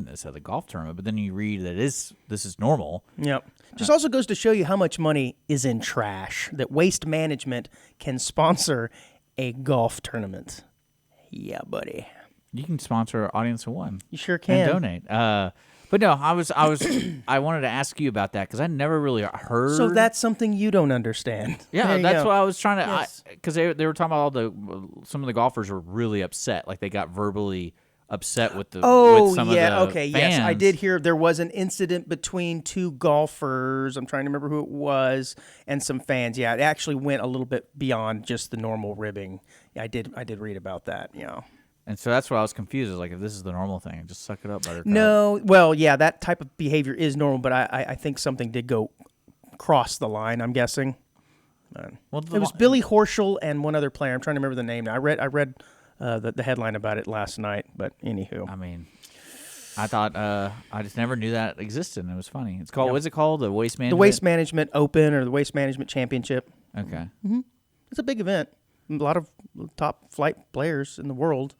this at the golf tournament. But then you read that this is normal. Yep. Just also goes to show you how much money is in trash. That Waste Management can sponsor a golf tournament. Yeah, buddy. You can sponsor Audience of One. You sure can. And donate. But no, I wanted to ask you about that because I never really heard. So that's something you don't understand. Yeah, that's what I was trying to. Because they were talking about some of the golfers were really upset, like they got verbally upset with the. with some of the fans. Yes, I did hear there was an incident between two golfers. I'm trying to remember who it was, and some fans. Yeah, it actually went a little bit beyond just the normal ribbing. Yeah, I did read about that. Yeah. And so that's why I was confused. I was like, if this is the normal thing, just suck it up, Buttercup. No, well, yeah, that type of behavior is normal, but I think something did go cross the line, I'm guessing. It was Billy Horschel and one other player. I'm trying to remember the name now. I read the headline about it last night, but anywho. I mean, I thought I just never knew that existed, and it was funny. It's called, what's it called? The Waste Management? The Waste Management Open or the Waste Management Championship. Okay. Mm-hmm. It's a big event. A lot of top flight players in the world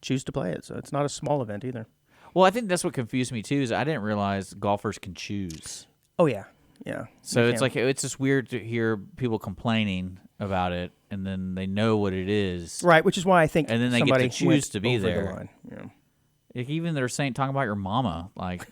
choose to play it, so it's not a small event either. Well, I think that's what confused me too. Is I didn't realize golfers can choose. Oh yeah. So it's like it's just weird to hear people complaining about it, and then they know what it is, right? Which is why I think, and then they get to choose to be there. The line. Yeah. Like even they're talking about your mama, like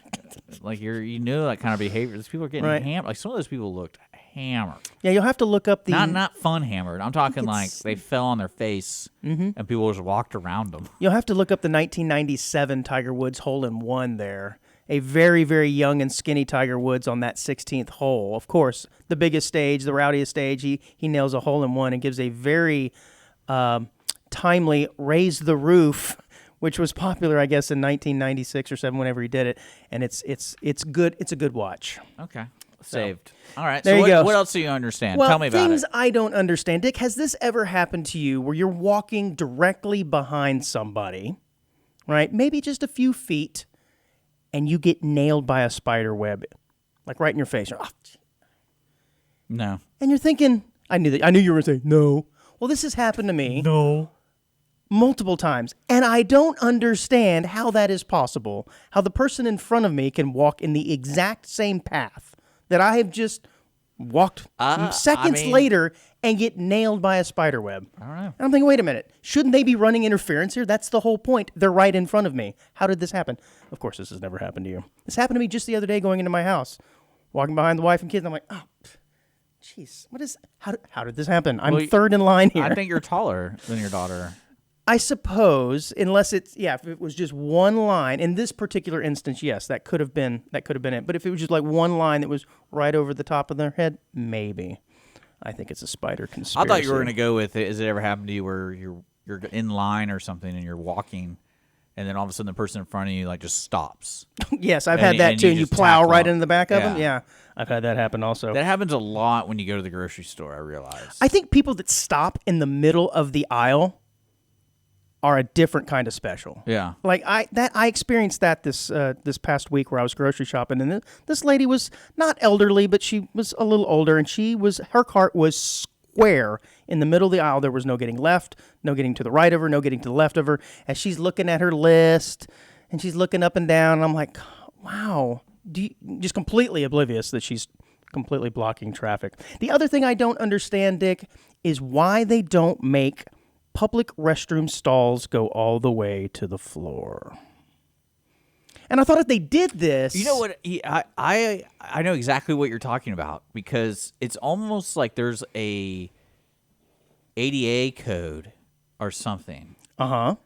you know that kind of behavior. These people are getting hammered. Like some of those people looked hammered. Yeah, you'll have to look up the not fun hammered. I'm talking like they fell on their face and people just walked around them. You'll have to look up the 1997 Tiger Woods hole-in-one there. A very, very young and skinny Tiger Woods on that 16th hole. Of course, the biggest stage, the rowdiest stage. He nails a hole-in-one and gives a very timely raise the roof, which was popular, I guess, in 1996 or 7, whenever he did it. And it's good. It's a good watch. Okay. Saved. All right. There so you go. What else do you understand? Well, Tell me about it. Things I don't understand. Dick, has this ever happened to you where you're walking directly behind somebody, right? Maybe just a few feet, and you get nailed by a spider web, like right in your face. No. And you're thinking, I knew you were going to say no. Well, this has happened to me. No. Multiple times. And I don't understand how that is possible. How the person in front of me can walk in the exact same path that I have just walked seconds later and get nailed by a spider web. I don't know. And I'm thinking, wait a minute. Shouldn't they be running interference here? That's the whole point. They're right in front of me. How did this happen? Of course, this has never happened to you. This happened to me just the other day going into my house, walking behind the wife and kids. And I'm like, oh, jeez, how did this happen? I'm third in line here. I think you're taller than your daughter. I suppose, unless it's if it was just one line. In this particular instance, yes, that could have been it. But if it was just like one line that was right over the top of their head, maybe. I think it's a spider conspiracy. I thought you were going to go with it. Has it ever happened to you where you're in line or something and you're walking, and then all of a sudden the person in front of you like just stops? Yes, I've had that too. And you plow right into the back of them. Yeah. Yeah, I've had that happen also. That happens a lot when you go to the grocery store. I realize. I think people that stop in the middle of the aisle are a different kind of special. Yeah. Like I experienced that this past week where I was grocery shopping, and this lady was not elderly, but she was a little older, and her cart was square in the middle of the aisle. There was no getting left, no getting to the right of her, no getting to the left of her. As she's looking at her list, and she's looking up and down, and I'm like, wow, just completely oblivious that she's completely blocking traffic. The other thing I don't understand, Dick, is why they don't make public restroom stalls go all the way to the floor. And I thought if they did this... You know what? I know exactly what you're talking about, because it's almost like there's a ADA code or something. Uh-huh.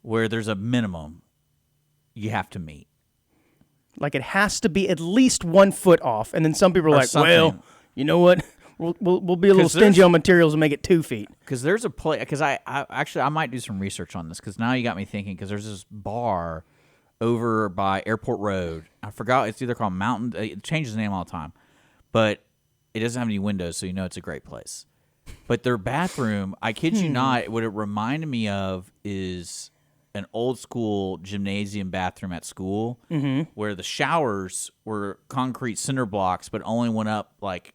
Where there's a minimum you have to meet. Like it has to be at least 1 foot off. And then some people are like, something. well, you know what? We'll be a little stingy on materials and make it 2 feet. Because there's a place. Because I might do some research on this. Because now you got me thinking. Because there's this bar over by Airport Road. I forgot. It's either called Mountain. It changes the name all the time, but it doesn't have any windows, so you know it's a great place. But their bathroom, I kid you not, what it reminded me of is an old school gymnasium bathroom at school, where the showers were concrete cinder blocks, but only went up like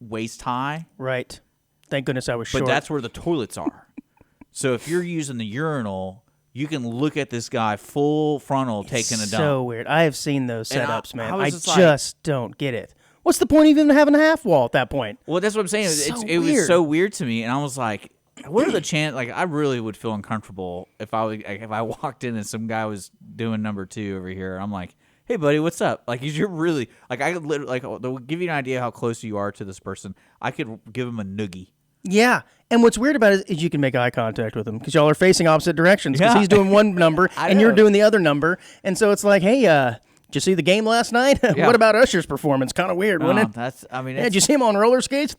waist high. Right. Thank goodness I was short. But that's where the toilets are. So if you're using the urinal, you can look at this guy full frontal taking a dump. So weird. I have seen those setups, man. I just don't get it. What's the point of even having a half wall at that point? Well, that's what I'm saying. It was so weird to me, and I was like, what are the chances? Like, I really would feel uncomfortable if I walked in and some guy was doing number 2 over here. I'm like, hey, buddy, what's up? Like, you're really like, I could literally to give you an idea how close you are to this person. I could give him a noogie. Yeah. And what's weird about it is you can make eye contact with him because y'all are facing opposite directions because he's doing one number and you're doing the other number. And so it's like, hey, did you see the game last night? What about Usher's performance? Kind of weird, wasn't it? Did you see him on roller skates?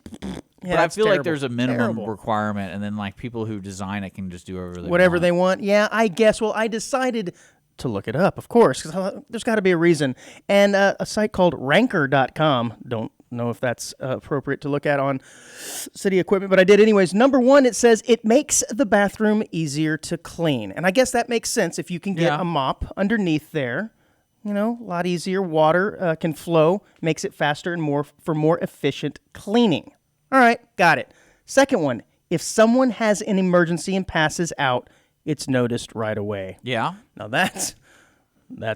But I feel like there's a minimum requirement, and then like people who design it can just do whatever they want. Yeah, I guess. Well, I decided to look it up, of course, because there's got to be a reason. And a site called ranker.com, don't know if that's appropriate to look at on city equipment, but I did anyways. Number 1, it says it makes the bathroom easier to clean. And I guess that makes sense if you can get a mop underneath there. You know, a lot easier. Water can flow, makes it faster and more efficient cleaning. All right, got it. Second one, if someone has an emergency and passes out, it's noticed right away. Yeah. Now that's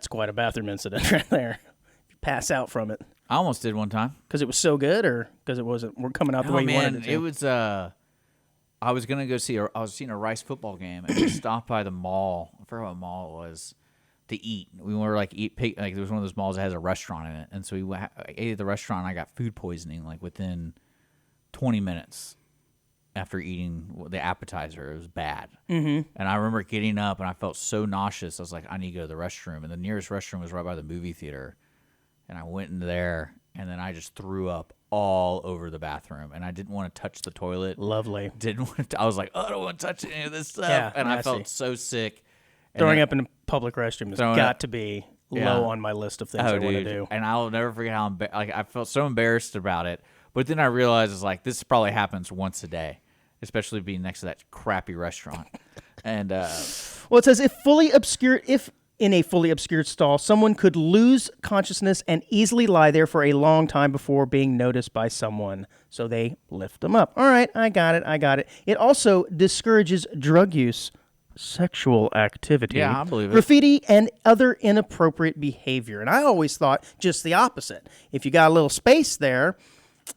quite a bathroom incident right there. If you pass out from it. I almost did one time. Because it was so good, or because it wasn't coming out the way you wanted it to? It was, I was going to go I was seeing a Rice football game, and we stopped by the mall. I forgot what mall it was, to eat. We were like, there was one of those malls that has a restaurant in it. And so I ate at the restaurant, and I got food poisoning like within 20 minutes after eating the appetizer. It was bad. Mm-hmm. And I remember getting up, and I felt so nauseous. I was like, I need to go to the restroom. And the nearest restroom was right by the movie theater. And I went in there, and then I just threw up all over the bathroom. And I didn't want to touch the toilet. Lovely. I was like, I don't want to touch any of this stuff. Yeah, and I felt so sick. Throwing up in a public restroom has got to be low on my list of things I want to do. And I'll never forget how I felt so embarrassed about it. But then I realized it's like, this probably happens once a day, especially being next to that crappy restaurant. And well, it says if in a fully obscured stall, someone could lose consciousness and easily lie there for a long time before being noticed by someone. So they lift them up. All right, I got it. It also discourages drug use, sexual activity, I believe it, graffiti, and other inappropriate behavior. And I always thought just the opposite. If you got a little space there,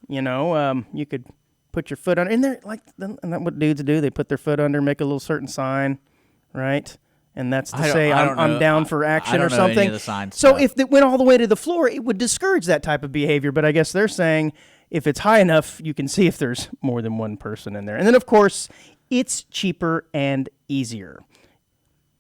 you know, you could put your foot under. And they're like, and that's what dudes do. They put their foot under, make a little certain sign, right? And that's to say I'm down for action or something. Any of the signs so if it went all the way to the floor, it would discourage that type of behavior. But I guess they're saying if it's high enough, you can see if there's more than one person in there. And then, of course, It's cheaper and easier.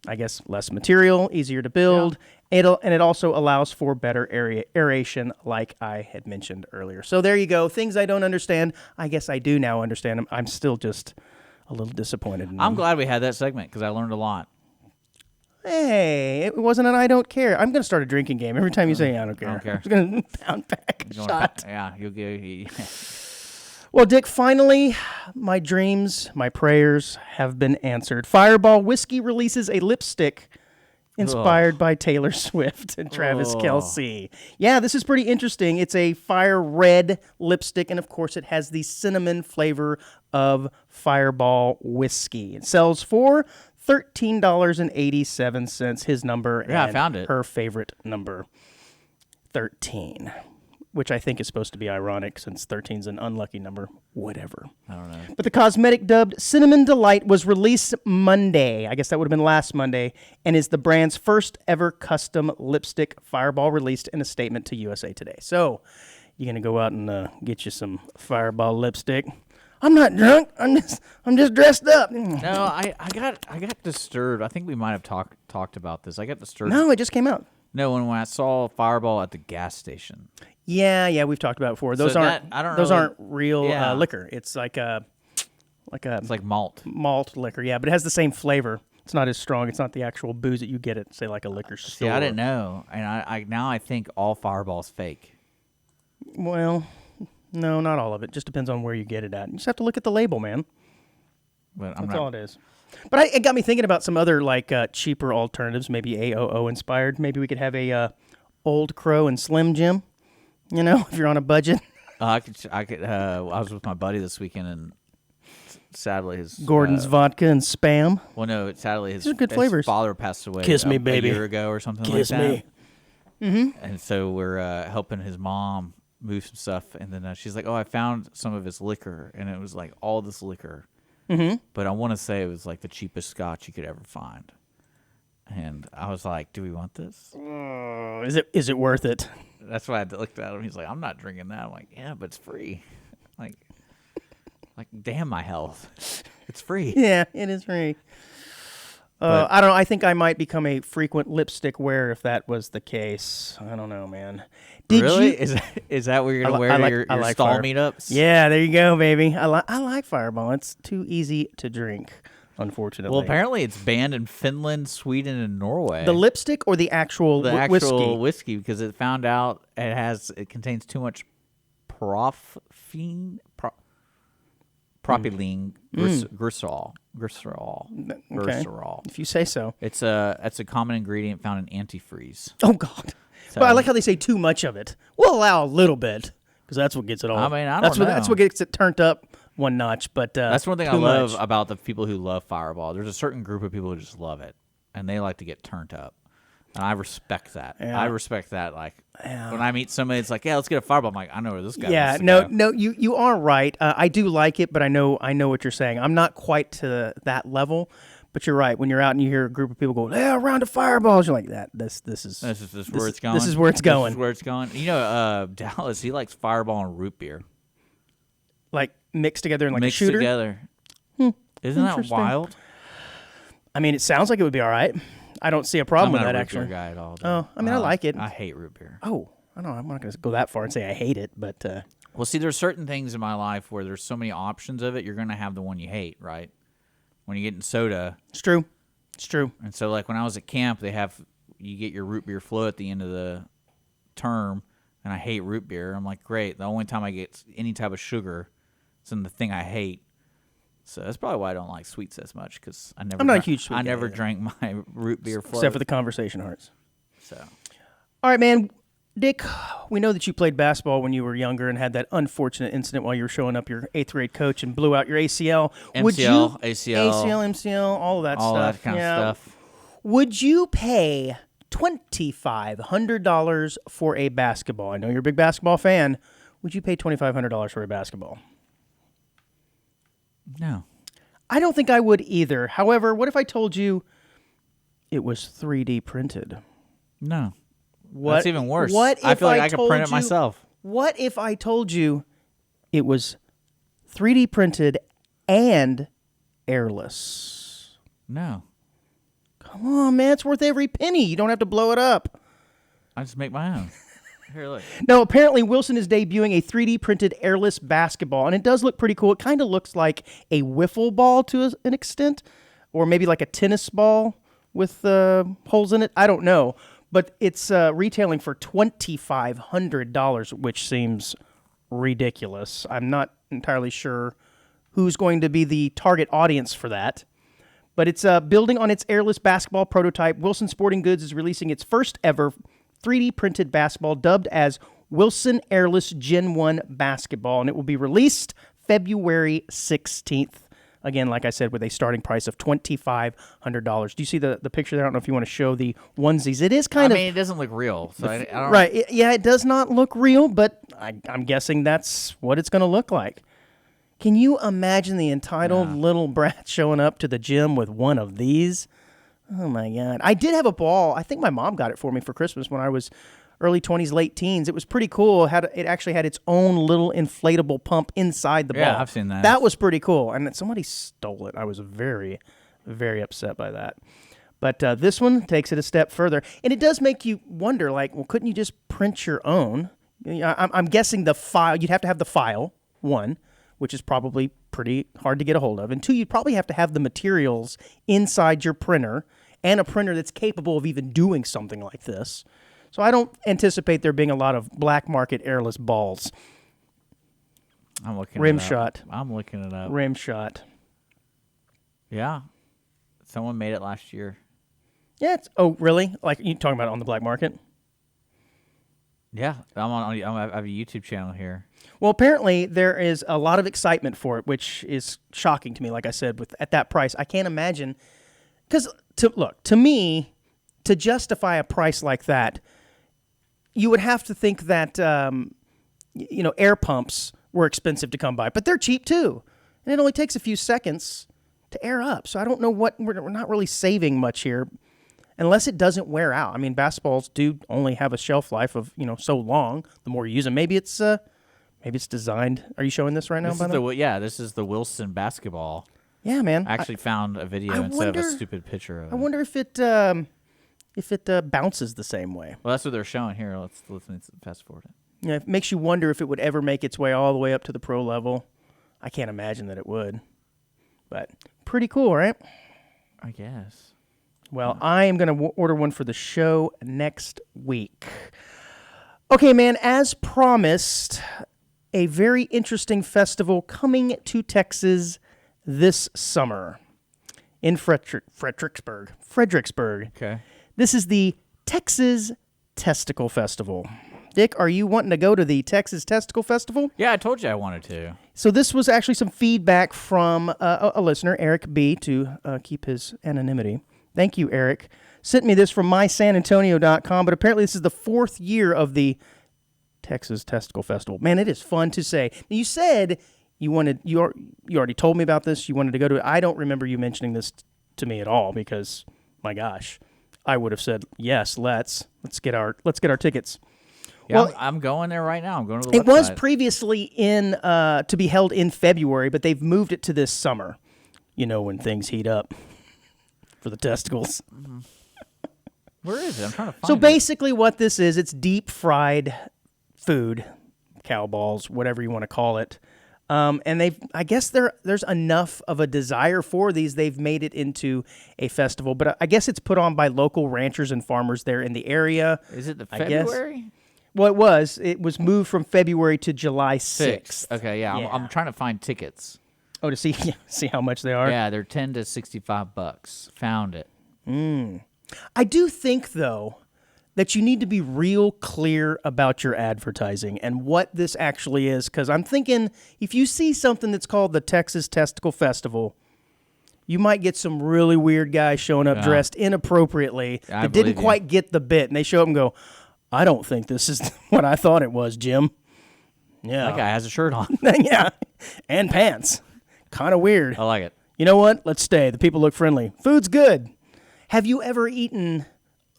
I guess less material, easier to build. Yeah. It also allows for better aeration, like I had mentioned earlier. So there you go. Things I don't understand. I guess I do now understand them. I'm still just a little disappointed in them. I'm glad we had that segment because I learned a lot. Hey, it wasn't an I don't care. I'm going to start a drinking game. Every time you say I don't care. I'm just going to pound back a shot. Yeah, you'll get... Well, Dick, finally, my dreams, my prayers have been answered. Fireball Whiskey releases a lipstick inspired by Taylor Swift and Travis Kelce. Yeah, this is pretty interesting. It's a fire red lipstick, and of course, it has the cinnamon flavor of Fireball Whiskey. It sells for $13.87, his number, Yeah, and I found it. Her favorite number, 13. Which I think is supposed to be ironic since 13 is an unlucky number. Whatever. I don't know. But the cosmetic dubbed Cinnamon Delight was released Monday. I guess that would have been last Monday, and is the brand's first ever custom lipstick. Fireball released in a statement to USA Today. So, you're going to go out and get you some Fireball lipstick. I'm not drunk. I'm just dressed up. No, I got disturbed. I think we might have talked about this. I got disturbed. No, it just came out. No, when I saw Fireball at the gas station. Yeah, we've talked about it before. Those aren't real liquor. It's it's like malt liquor. Yeah, but it has the same flavor. It's not as strong. It's not the actual booze that you get at, say, like a liquor store. See, I didn't know, and I now I think all Fireball's fake. Well, no, not all of it. Just depends on where you get it at. You just have to look at the label, man. But That's all it is. But it got me thinking about some other cheaper alternatives, maybe AOO inspired. Maybe we could have a Old Crow and Slim Jim. You know, if you're on a budget. I was with my buddy this weekend, and sadly his Gordon's vodka and Spam. Well, no, sadly his father passed away. Kiss me, baby. A year ago or something Kiss like that. Me. Mm-hmm. And so we're helping his mom move some stuff, and then she's like, "Oh, I found some of his liquor," and it was like all this liquor. Mm-hmm. But I want to say it was like the cheapest scotch you could ever find. And I was like, "Do we want this? Is it worth it?" That's why I looked at him. He's like, "I'm not drinking that." I'm like, "Yeah, but it's free." Like damn my health. It's free. Yeah, it is free. I don't know. I think I might become a frequent lipstick wearer if that was the case. I don't know, man. Really? Is that what you're gonna wear to your stall meetups? Yeah, there you go, baby. I like Fireball. It's too easy to drink, unfortunately. Well, apparently it's banned in Finland, Sweden, and Norway. The lipstick or the actual whiskey? Because it found out it contains too much propylene glycerol. Okay. If you say so. It's a common ingredient found in antifreeze. Oh God. So, but I like how they say too much of it. We'll allow a little bit because that's what gets it all. I mean, I don't know. That's what gets it turned up one notch. But that's one thing I love about the people who love Fireball. There's a certain group of people who just love it, and they like to get turned up. And I respect that. Yeah. I respect that. Like when I meet somebody, it's like, yeah, let's get a Fireball. I'm like, I know where this guy. Yeah, no, you are right. I do like it, but I know what you're saying. I'm not quite to that level. But you're right. When you're out and you hear a group of people go, "Yeah, round of Fireballs," you're like, This is where it's going. This is where it's going. This is where it's going. You know, Dallas, he likes Fireball and root beer, like mixed together in a shooter. Together. Isn't that wild? I mean, it sounds like it would be all right. I don't see a problem with that. Actually, I'm not a root beer guy at all. Oh, I mean, I like it. I hate root beer. Oh, I don't know. I'm not going to go that far and say I hate it, but well, see, there's certain things in my life where there's so many options of it. You're going to have the one you hate, right? When you get in soda, it's true. It's true. And so, like when I was at camp, you get your root beer float at the end of the term, and I hate root beer. I'm like, great. The only time I get any type of sugar, it's in the thing I hate. So that's probably why I don't like sweets as much because I'm not a huge sweet guy. I never drank my root beer float, except for the conversation hearts. So, all right, man. Dick, we know that you played basketball when you were younger and had that unfortunate incident while you were showing up your 8th grade coach and blew out your ACL. MCL, all of that stuff. All that kind of stuff. Would you pay $2,500 for a basketball? I know you're a big basketball fan. Would you pay $2,500 for a basketball? No. I don't think I would either. However, what if I told you it was 3D printed? No. That's even worse. I feel like I could print it myself. What if I told you it was 3D printed and Airless? No. Come on, man. It's worth every penny. You don't have to blow it up. I just make my own. Here, look. No, apparently Wilson is debuting a 3D printed airless basketball, and it does look pretty cool. It kind of looks like a wiffle ball to an extent, or maybe like a tennis ball with holes in it. I don't know. But it's retailing for $2,500, which seems ridiculous. I'm not entirely sure who's going to be the target audience for that. But it's building on its airless basketball prototype. Wilson Sporting Goods is releasing its first ever 3D printed basketball dubbed as Wilson Airless Gen 1 Basketball, and it will be released February 16th. Again, like I said, with a starting price of $2,500. Do you see the picture there? I don't know if you want to show the onesies. It is kind of... I mean, it doesn't look real. So I don't... Right. It does not look real, but I'm guessing that's what it's going to look like. Can you imagine the entitled little brat showing up to the gym with one of these? Oh, my God. I did have a ball. I think my mom got it for me for Christmas when I was early 20s, late teens. It was pretty cool. It actually had its own little inflatable pump inside the ball. Yeah, I've seen that. That was pretty cool. And somebody stole it. I was very, very upset by that. But this one takes it a step further. And it does make you wonder, like, well, couldn't you just print your own? I'm guessing the file, you'd have to have the file, one, which is probably pretty hard to get a hold of. And two, you'd probably have to have the materials inside your printer and a printer that's capable of even doing something like this. So I don't anticipate there being a lot of black market airless balls. I'm looking Rim it up. shot. I'm looking it up. Rim shot. Yeah. Someone made it last year. Yeah. Oh, really? Like you talking about it on the black market? Yeah. I have a YouTube channel here. Well, apparently there is a lot of excitement for it, which is shocking to me. Like I said, at that price, I can't imagine. Because, to me, to justify a price like that, you would have to think that, air pumps were expensive to come by. But they're cheap, too. And it only takes a few seconds to air up. So I don't know we're not really saving much here, unless it doesn't wear out. I mean, basketballs do only have a shelf life of, so long. The more you use them, maybe it's designed. Are you showing this right now? This is the Wilson basketball. Yeah, man. I actually found a video instead of a stupid picture of it. I wonder if it bounces the same way. Well, that's what they're showing here. Let's fast forward it. Yeah, it makes you wonder if it would ever make its way all the way up to the pro level. I can't imagine that it would. But pretty cool, right? I guess. Well, I am going to order one for the show next week. Okay, man, as promised, a very interesting festival coming to Texas this summer in Fredericksburg. Okay. This is the Texas Testicle Festival. Dick, are you wanting to go to the Texas Testicle Festival? Yeah, I told you I wanted to. So this was actually some feedback from a listener, Eric B., to keep his anonymity. Thank you, Eric. Sent me this from mysanantonio.com, but apparently this is the fourth year of the Texas Testicle Festival. Man, it is fun to say. You said you already told me about this. You wanted to go to it. I don't remember you mentioning this to me at all because, my gosh, I would have said yes. Let's get our tickets. Yeah, well, I'm going there right now. I'm going to the website. It was previously to be held in February, but they've moved it to this summer. You know, when things heat up for the testicles. Mm-hmm. Where is it? I'm trying to find it. So basically what this is, it's deep fried food, cow balls, whatever you want to call it. And I guess there's enough of a desire for these. They've made it into a festival, but I guess it's put on by local ranchers and farmers there in the area. Is it the February? Well, it was moved from February to July 6th. Okay, yeah. I'm trying to find tickets. Oh, to see how much they are? Yeah, they're $10 to $65. Found it. I do think, though, that you need to be real clear about your advertising and what this actually is, because I'm thinking if you see something that's called the Texas Testicle Festival, you might get some really weird guys showing up dressed inappropriately that didn't quite get the bit, and they show up and go, I don't think this is what I thought it was, Jim. Yeah. That guy has a shirt on. Yeah, and pants. Kind of weird. I like it. You know what? Let's stay. The people look friendly. Food's good. Have you ever eaten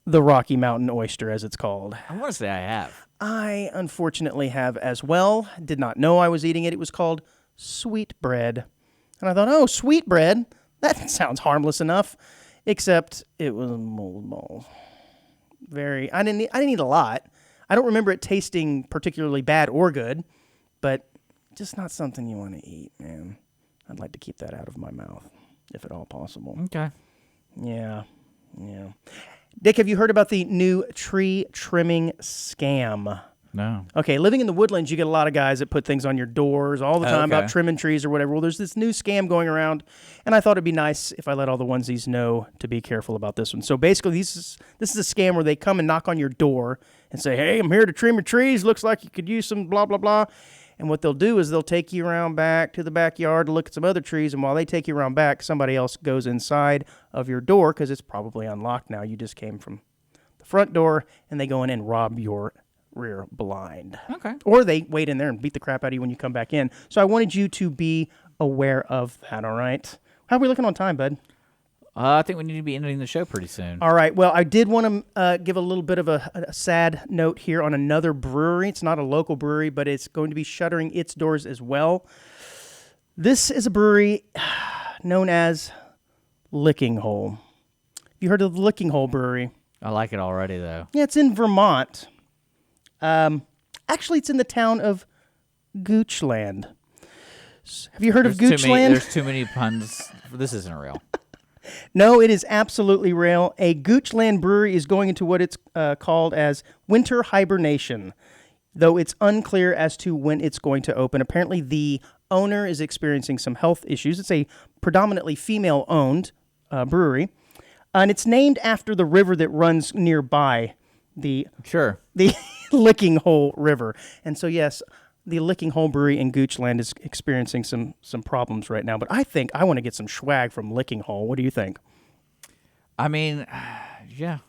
the Rocky Mountain oyster, as it's called? I want to say I have. I unfortunately have as well. Did not know I was eating it. It was called sweetbread. And I thought, oh, sweetbread. That sounds harmless enough, except it was a mold ball. I didn't eat a lot. I don't remember it tasting particularly bad or good, but just not something you want to eat, man. I'd like to keep that out of my mouth, if at all possible. Okay. Yeah. Dick, have you heard about the new tree trimming scam? No. Okay, living in the woodlands, you get a lot of guys that put things on your doors all the time about trimming trees or whatever. Well, there's this new scam going around, and I thought it'd be nice if I let all the onesies know to be careful about this one. So basically, this is a scam where they come and knock on your door and say, hey, I'm here to trim your trees. Looks like you could use some blah, blah, blah. And what they'll do is they'll take you around back to the backyard to look at some other trees, and while they take you around back, somebody else goes inside of your door because it's probably unlocked now. You just came from the front door, and they go in and rob your rear blind. Okay. Or they wait in there and beat the crap out of you when you come back in. So I wanted you to be aware of that, all right? How are we looking on time, bud? I think we need to be ending the show pretty soon. All right. Well, I did want to give a little bit of a sad note here on another brewery. It's not a local brewery, but it's going to be shuttering its doors as well. This is a brewery known as Licking Hole. You heard of the Licking Hole Brewery? I like it already, though. Yeah, it's in Vermont. Actually, it's in the town of Goochland. Have you heard of Goochland? There's too many puns. This isn't real. No, it is absolutely real. A Goochland brewery is going into what it's called as winter hibernation, though it's unclear as to when it's going to open. Apparently, the owner is experiencing some health issues. It's a predominantly female-owned brewery, and it's named after the river that runs nearby, the Licking Hole River. And so, yes, the Licking Hole Brewery in Goochland is experiencing some problems right now. But I think I want to get some swag from Licking Hole. What do you think? I mean, yeah.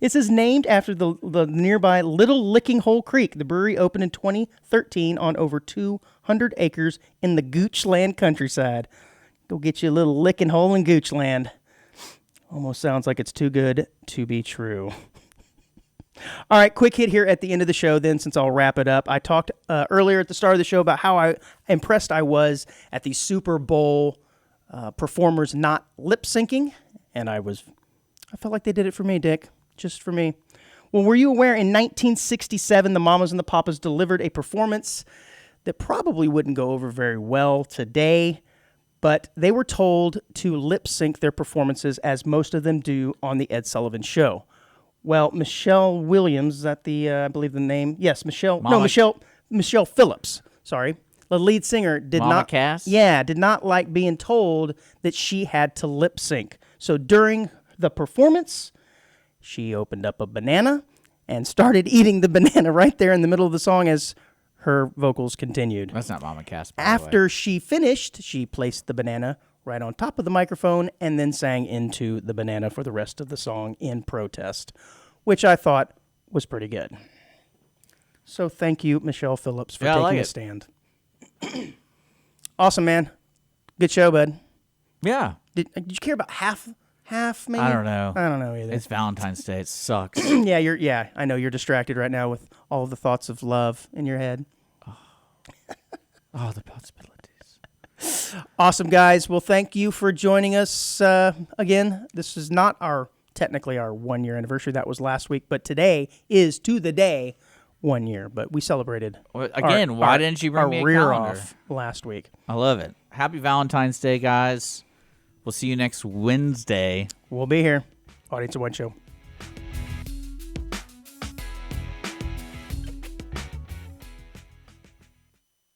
It says named after the nearby Little Licking Hole Creek. The brewery opened in 2013 on over 200 acres in the Goochland countryside. Go get you a little licking hole in Goochland. Almost sounds like it's too good to be true. All right, quick hit here at the end of the show then, since I'll wrap it up. I talked earlier at the start of the show about how impressed I was at the Super Bowl performers not lip syncing, and I felt like they did it for me, Dick, just for me. Well, were you aware in 1967 the Mamas and the Papas delivered a performance that probably wouldn't go over very well today, but they were told to lip sync their performances as most of them do on the Ed Sullivan Show. Well, Michelle Williams, is that I believe the name? Yes, Michelle Phillips, sorry. The lead singer did not like being told that she had to lip sync. So during the performance, she opened up a banana and started eating the banana right there in the middle of the song as her vocals continued. That's not Mama Cass, by After the way. she finished, she placed the banana right on top of the microphone and then sang into the banana for the rest of the song in protest, which I thought was pretty good. So thank you, Michelle Phillips, for taking a stand. Awesome, man. Good show, bud. Yeah. Did you care about half maybe? I don't know. I don't know either. It's Valentine's Day. It sucks. Yeah, I know you're distracted right now with all of the thoughts of love in your head. Oh, the possibilities. Awesome, guys. Well, thank you for joining us again. This is not technically our 1 year anniversary. That was last week, but today is to the day 1 year. But we celebrated. Again, why didn't you bring me a rear calendar? off last week? I love it. Happy Valentine's Day, guys. We'll see you next Wednesday. We'll be here. Audience of One Show.